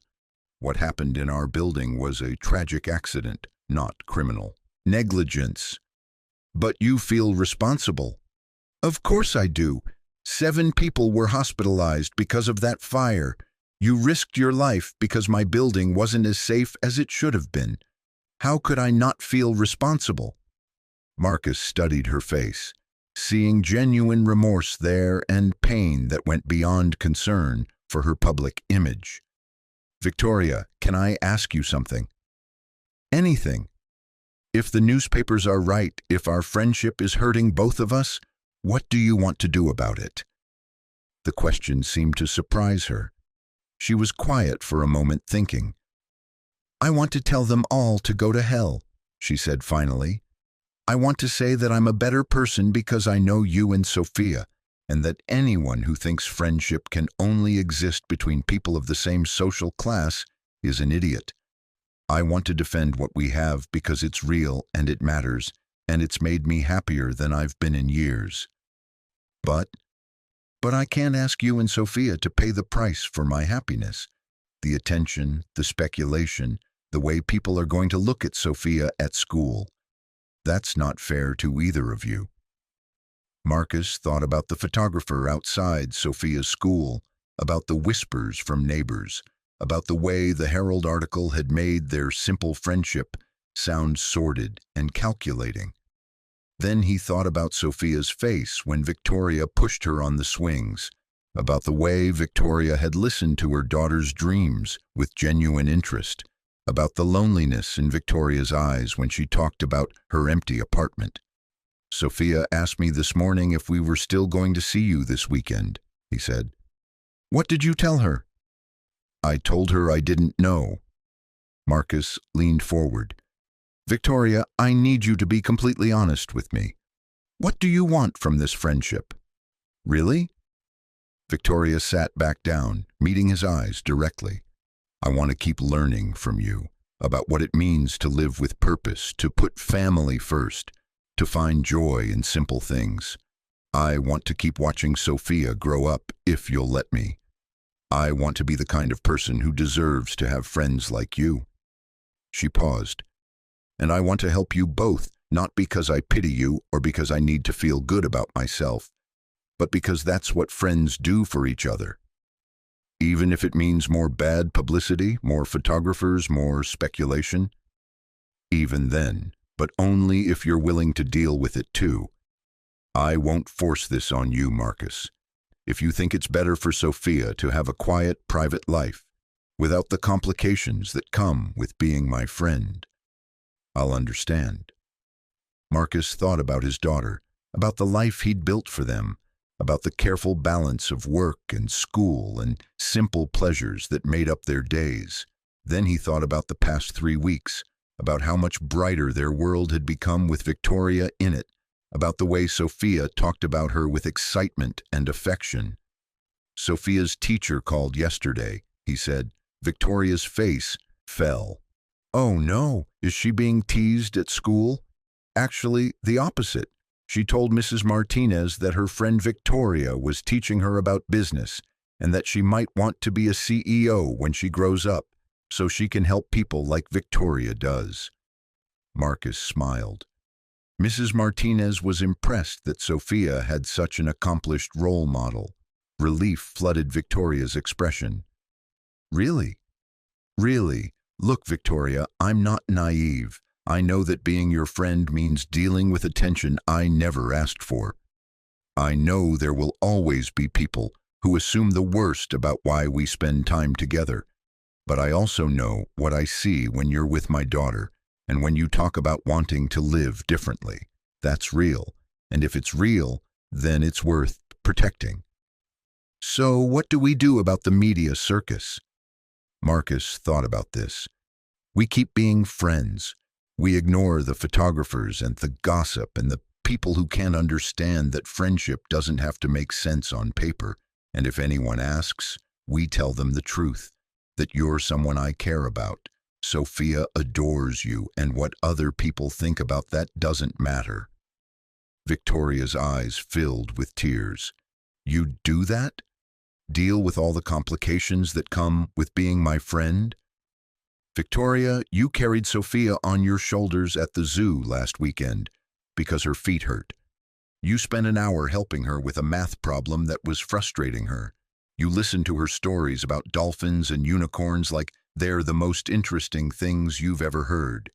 What happened in our building was a tragic accident, not criminal. Negligence. But you feel responsible." "Of course I do. 7 people were hospitalized because of that fire. You risked your life because my building wasn't as safe as it should have been. How could I not feel responsible?" Marcus studied her face, seeing genuine remorse there and pain that went beyond concern for her public image. "Victoria, can I ask you something?" "Anything. If the newspapers are right, if our friendship is hurting both of us, what do you want to do about it?" The question seemed to surprise her. She was quiet for a moment, thinking. "I want to tell them all to go to hell," she said finally. "I want to say that I'm a better person because I know you and Sophia, and that anyone who thinks friendship can only exist between people of the same social class is an idiot. I want to defend what we have because it's real and it matters, and it's made me happier than I've been in years. But I can't ask you and Sophia to pay the price for my happiness. The attention, the speculation, the way people are going to look at Sophia at school. That's not fair to either of you." Marcus thought about the photographer outside Sophia's school, about the whispers from neighbors, about the way the Herald article had made their simple friendship sound sordid and calculating. Then he thought about Sophia's face when Victoria pushed her on the swings, about the way Victoria had listened to her daughter's dreams with genuine interest, about the loneliness in Victoria's eyes when she talked about her empty apartment. "Sophia asked me this morning if we were still going to see you this weekend," he said. "What did you tell her?" "I told her I didn't know." Marcus leaned forward. "Victoria, I need you to be completely honest with me. What do you want from this friendship? Really? Victoria sat back down, meeting his eyes directly. I want to keep learning from you about what it means to live with purpose, to put family first, to find joy in simple things. I want to keep watching Sophia grow up, if you'll let me. I want to be the kind of person who deserves to have friends like you. She paused. And I want to help you both, not because I pity you or because I need to feel good about myself, but because that's what friends do for each other. Even if it means more bad publicity, more photographers, more speculation. Even then, but only if you're willing to deal with it too. I won't force this on you, Marcus. If you think it's better for Sophia to have a quiet, private life, without the complications that come with being my friend, I'll understand. Marcus thought about his daughter, about the life he'd built for them, about the careful balance of work and school and simple pleasures that made up their days. Then he thought about the past 3 weeks, about how much brighter their world had become with Victoria in it, about the way Sophia talked about her with excitement and affection. Sophia's teacher called yesterday, he said. Victoria's face fell. Oh no, is she being teased at school? Actually, the opposite. She told Mrs. Martinez that her friend Victoria was teaching her about business and that she might want to be a CEO when she grows up, so she can help people like Victoria does. Marcus smiled. Mrs. Martinez was impressed that Sophia had such an accomplished role model. Relief flooded Victoria's expression. Really? Really? Look, Victoria, I'm not naive. I know that being your friend means dealing with attention I never asked for. I know there will always be people who assume the worst about why we spend time together. But I also know what I see when you're with my daughter, and when you talk about wanting to live differently. That's real. And if it's real, then it's worth protecting. So what do we do about the media circus? Marcus thought about this. We keep being friends. We ignore the photographers and the gossip and the people who can't understand that friendship doesn't have to make sense on paper. And if anyone asks, we tell them the truth, that you're someone I care about. Sophia adores you, and what other people think about that doesn't matter. Victoria's eyes filled with tears. You do that? Deal with all the complications that come with being my friend? Victoria, you carried Sophia on your shoulders at the zoo last weekend because her feet hurt. You spent an hour helping her with a math problem that was frustrating her. You listened to her stories about dolphins and unicorns like they're the most interesting things you've ever heard.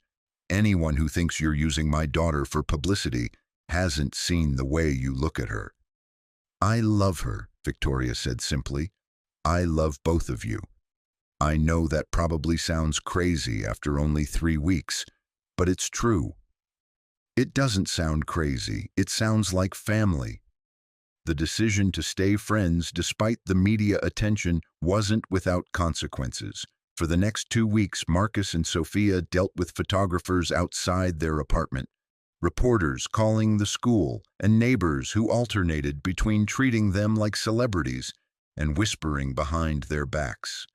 Anyone who thinks you're using my daughter for publicity hasn't seen the way you look at her. I love her, Victoria said simply. I love both of you. I know that probably sounds crazy after only 3 weeks, but it's true. It doesn't sound crazy. It sounds like family. The decision to stay friends despite the media attention wasn't without consequences. For the next 2 weeks, Marcus and Sophia dealt with photographers outside their apartment, reporters calling the school, and neighbors who alternated between treating them like celebrities and whispering behind their backs.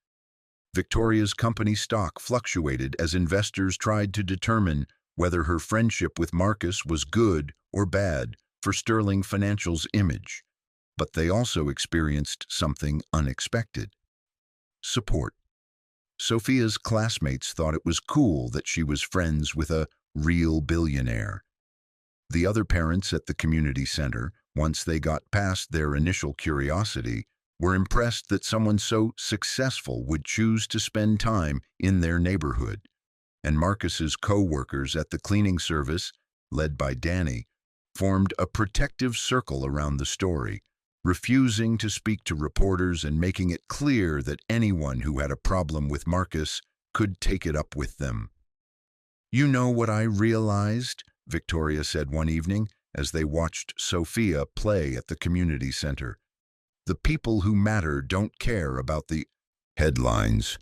Victoria's company stock fluctuated as investors tried to determine whether her friendship with Marcus was good or bad for Sterling Financial's image. But they also experienced something unexpected. Support. Sophia's classmates thought it was cool that she was friends with a real billionaire. The other parents at the community center, once they got past their initial curiosity, were impressed that someone so successful would choose to spend time in their neighborhood. And Marcus's co-workers at the cleaning service, led by Danny, formed a protective circle around the story, refusing to speak to reporters and making it clear that anyone who had a problem with Marcus could take it up with them. You know what I realized? Victoria said one evening as they watched Sophia play at the community center. The people who matter don't care about the headlines,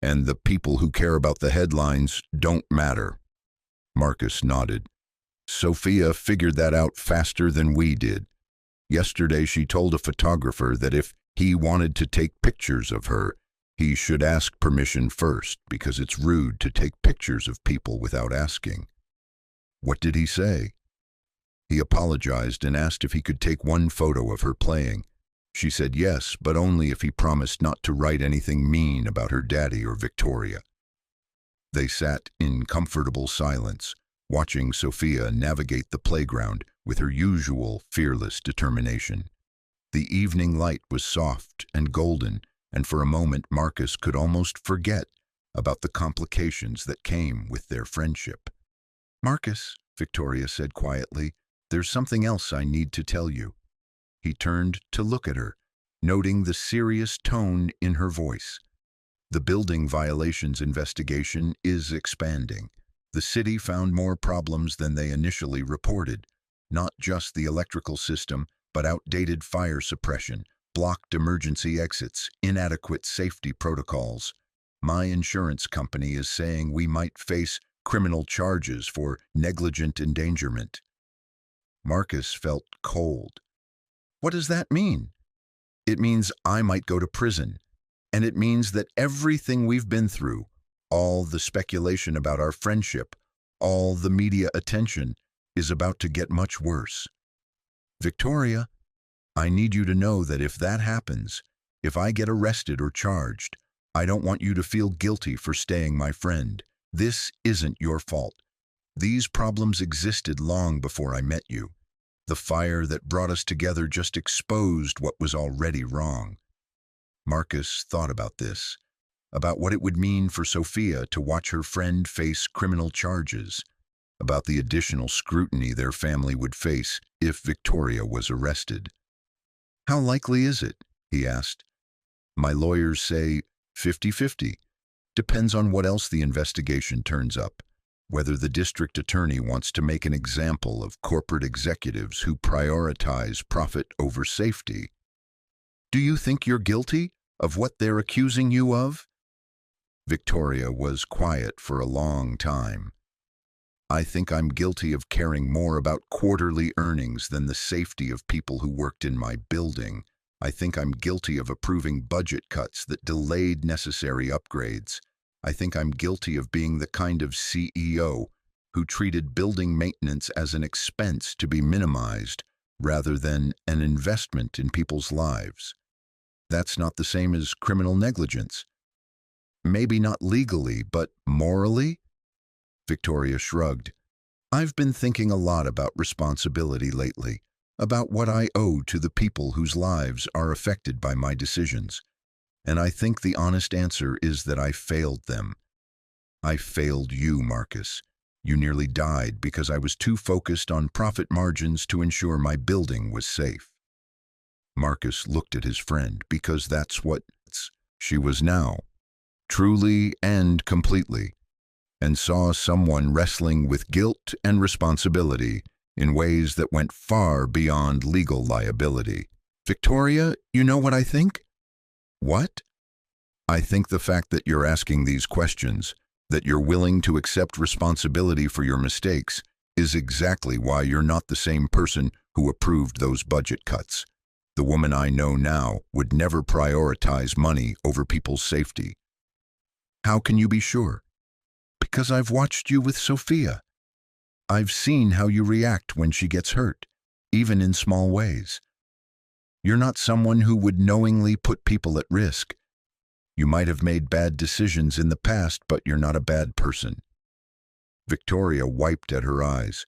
and the people who care about the headlines don't matter. Marcus nodded. Sophia figured that out faster than we did. Yesterday she told a photographer that if he wanted to take pictures of her, he should ask permission first because it's rude to take pictures of people without asking. What did he say? He apologized and asked if he could take one photo of her playing. She said yes, but only if he promised not to write anything mean about her daddy or Victoria. They sat in comfortable silence, watching Sophia navigate the playground with her usual fearless determination. The evening light was soft and golden, and for a moment Marcus could almost forget about the complications that came with their friendship. "Marcus," Victoria said quietly, "there's something else I need to tell you." He turned to look at her, noting the serious tone in her voice. "The building violations investigation is expanding. The city found more problems than they initially reported. Not just the electrical system, but outdated fire suppression, blocked emergency exits, inadequate safety protocols. My insurance company is saying we might face criminal charges for negligent endangerment." Marcus felt cold. "What does that mean?" "It means I might go to prison. And it means that everything we've been through, all the speculation about our friendship, all the media attention, is about to get much worse. Victoria, I need you to know that if that happens, if I get arrested or charged, I don't want you to feel guilty for staying my friend. This isn't your fault. These problems existed long before I met you. The fire that brought us together just exposed what was already wrong." Marcus thought about this, about what it would mean for Sophia to watch her friend face criminal charges, about the additional scrutiny their family would face if Victoria was arrested. "How likely is it?" he asked. "My lawyers say 50-50. Depends on what else the investigation turns up, whether the district attorney wants to make an example of corporate executives who prioritize profit over safety." "Do you think you're guilty of what they're accusing you of?" Victoria was quiet for a long time. "I think I'm guilty of caring more about quarterly earnings than the safety of people who worked in my building. I think I'm guilty of approving budget cuts that delayed necessary upgrades. I think I'm guilty of being the kind of CEO who treated building maintenance as an expense to be minimized rather than an investment in people's lives. That's not the same as criminal negligence. Maybe not legally, but morally?" Victoria shrugged. "I've been thinking a lot about responsibility lately, about what I owe to the people whose lives are affected by my decisions. And I think the honest answer is that I failed them. I failed you, Marcus. You nearly died because I was too focused on profit margins to ensure my building was safe." Marcus looked at his friend because that's what she was now, truly and completely, and saw someone wrestling with guilt and responsibility in ways that went far beyond legal liability. "Victoria, you know what I think?" "What?" "I think the fact that you're asking these questions, that you're willing to accept responsibility for your mistakes, is exactly why you're not the same person who approved those budget cuts. The woman I know now would never prioritize money over people's safety." "How can you be sure?" "Because I've watched you with Sophia. I've seen how you react when she gets hurt, even in small ways. You're not someone who would knowingly put people at risk. You might have made bad decisions in the past, but you're not a bad person." Victoria wiped at her eyes.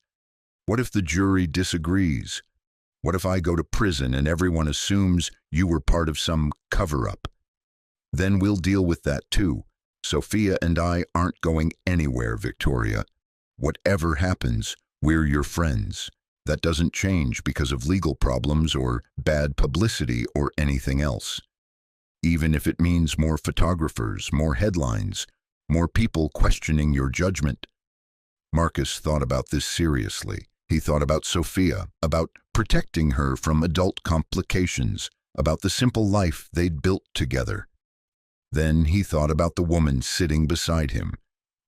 "What if the jury disagrees? What if I go to prison and everyone assumes you were part of some cover-up? Then we'll deal with that too. Sophia and I aren't going anywhere, Victoria. Whatever happens, we're your friends. That doesn't change because of legal problems or bad publicity or anything else. Even if it means more photographers, more headlines, more people questioning your judgment." Marcus thought about this seriously. He thought about Sophia, about protecting her from adult complications, about the simple life they'd built together. Then he thought about the woman sitting beside him,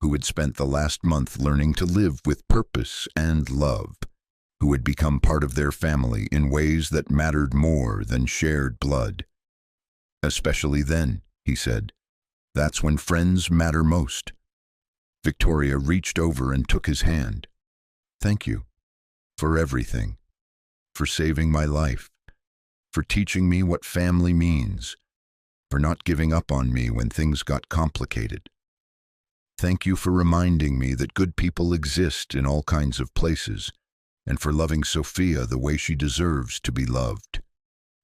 who had spent the last month learning to live with purpose and love. who had become part of their family in ways that mattered more than shared blood. "Especially then," he said. "That's when friends matter most." Victoria reached over and took his hand. "Thank you for everything, for saving my life, for teaching me what family means, for not giving up on me when things got complicated. Thank you for reminding me that good people exist in all kinds of places, and for loving Sophia the way she deserves to be loved."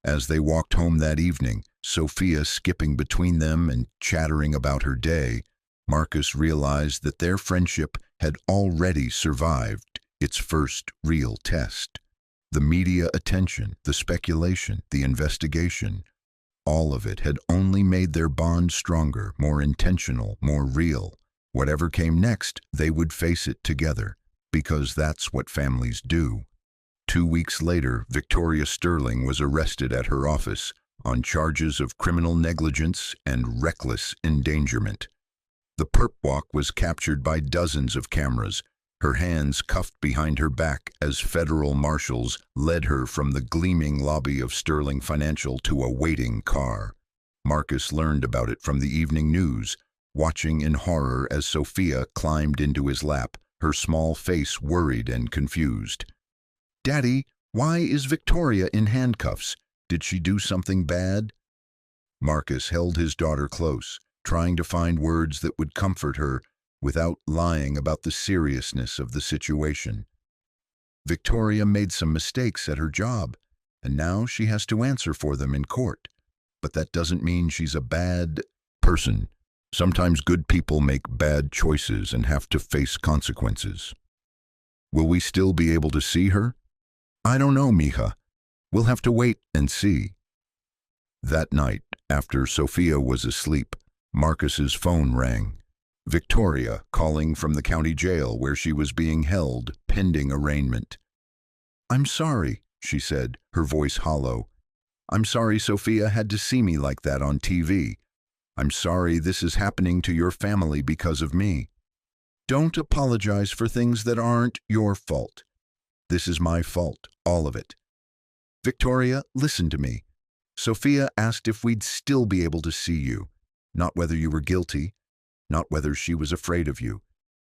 As they walked home that evening, Sophia skipping between them and chattering about her day, Marcus realized that their friendship had already survived its first real test. The media attention, the speculation, the investigation, all of it had only made their bond stronger, more intentional, more real. Whatever came next, they would face it together, because that's what families do. 2 weeks later, Victoria Sterling was arrested at her office on charges of criminal negligence and reckless endangerment. The perp walk was captured by dozens of cameras, her hands cuffed behind her back as federal marshals led her from the gleaming lobby of Sterling Financial to a waiting car. Marcus learned about it from the evening news, watching in horror as Sophia climbed into his lap, her small face worried and confused. "Daddy, why is Victoria in handcuffs? Did she do something bad?" Marcus held his daughter close, trying to find words that would comfort her without lying about the seriousness of the situation. "Victoria made some mistakes at her job, and now she has to answer for them in court. But that doesn't mean she's a bad person. Sometimes good people make bad choices and have to face consequences." "Will we still be able to see her?" "I don't know, mija. We'll have to wait and see." That night, after Sophia was asleep, Marcus's phone rang. Victoria calling from the county jail where she was being held pending arraignment. "I'm sorry," she said, her voice hollow. "I'm sorry Sophia had to see me like that on TV. I'm sorry this is happening to your family because of me. Don't apologize for things that aren't your fault. This is my fault, all of it. Victoria, listen to me. Sophia asked if we'd still be able to see you, not whether you were guilty, not whether she was afraid of you.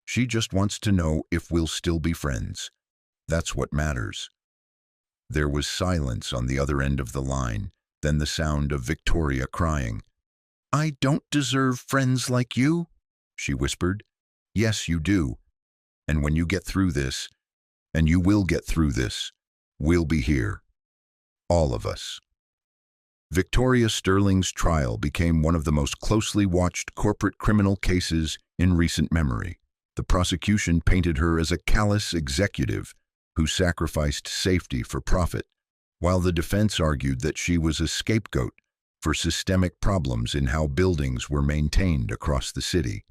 She just wants to know if we'll still be friends. That's what matters." There was silence on the other end of the line, then the sound of Victoria crying. "I don't deserve friends like you," she whispered. "Yes, you do. And when you get through this, and you will get through this, we'll be here. All of us." Victoria Sterling's trial became one of the most closely watched corporate criminal cases in recent memory. The prosecution painted her as a callous executive who sacrificed safety for profit, while the defense argued that she was a scapegoat for systemic problems in how buildings were maintained across the city.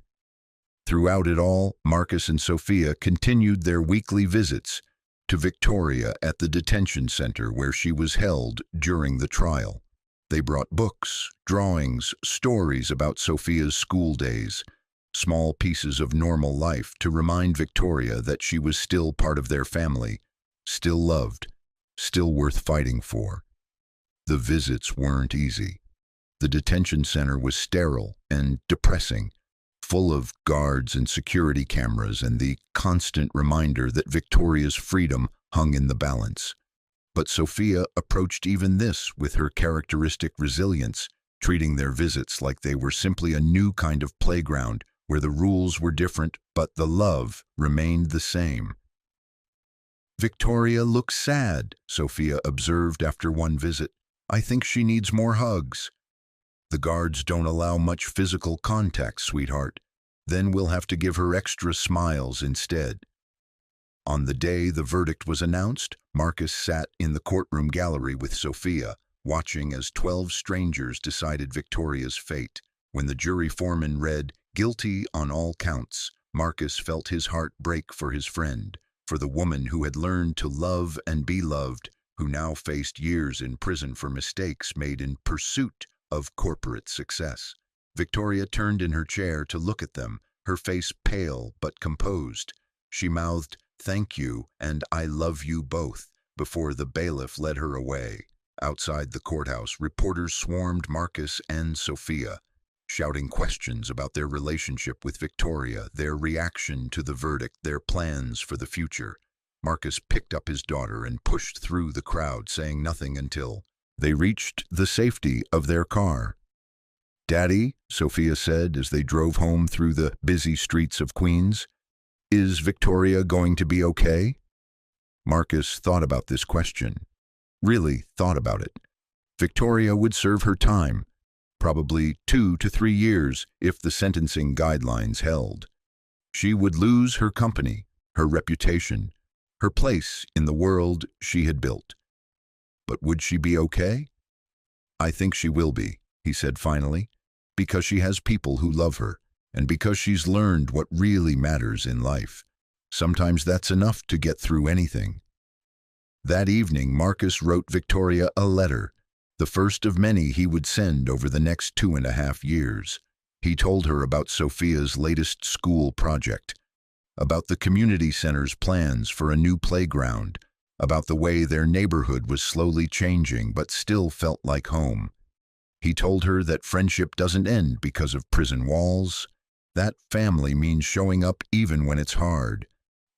Throughout it all, Marcus and Sophia continued their weekly visits to Victoria at the detention center where she was held during the trial. They brought books, drawings, stories about Sophia's school days, small pieces of normal life to remind Victoria that she was still part of their family, still loved, still worth fighting for. The visits weren't easy. The detention center was sterile and depressing, full of guards and security cameras and the constant reminder that Victoria's freedom hung in the balance. But Sophia approached even this with her characteristic resilience, treating their visits like they were simply a new kind of playground where the rules were different but the love remained the same. "Victoria looks sad," Sophia observed after one visit. "I think she needs more hugs." "The guards don't allow much physical contact, sweetheart. Then we'll have to give her extra smiles instead." On the day the verdict was announced, Marcus sat in the courtroom gallery with Sophia, watching as 12 strangers decided Victoria's fate. When the jury foreman read, "Guilty on all counts," Marcus felt his heart break for his friend, for the woman who had learned to love and be loved, who now faced years in prison for mistakes made in pursuit of corporate success. Victoria turned in her chair to look at them, her face pale but composed. She mouthed, "Thank you, and I love you both," before the bailiff led her away. Outside the courthouse, reporters swarmed Marcus and Sophia, shouting questions about their relationship with Victoria, their reaction to the verdict, their plans for the future. Marcus picked up his daughter and pushed through the crowd, saying nothing until they reached the safety of their car. "Daddy," Sophia said as they drove home through the busy streets of Queens, "is Victoria going to be okay?" Marcus thought about this question. Really thought about it. Victoria would serve her time, probably 2 to 3 years if the sentencing guidelines held. She would lose her company, her reputation, her place in the world she had built. But would she be okay? "I think she will be," he said finally, "because she has people who love her, and because she's learned what really matters in life. Sometimes that's enough to get through anything." That evening, Marcus wrote Victoria a letter, the first of many he would send over the next 2.5 years. He told her about Sophia's latest school project, about the community center's plans for a new playground, about the way their neighborhood was slowly changing but still felt like home. He told her that friendship doesn't end because of prison walls, that family means showing up even when it's hard,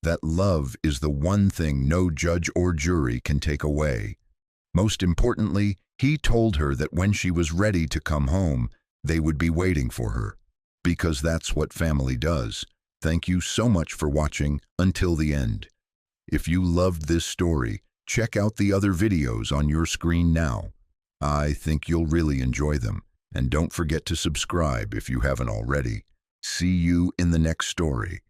that love is the one thing no judge or jury can take away. Most importantly, he told her that when she was ready to come home, they would be waiting for her, because that's what family does. Thank you so much for watching until the end. If you loved this story, check out the other videos on your screen now. I think you'll really enjoy them, and don't forget to subscribe if you haven't already. See you in the next story.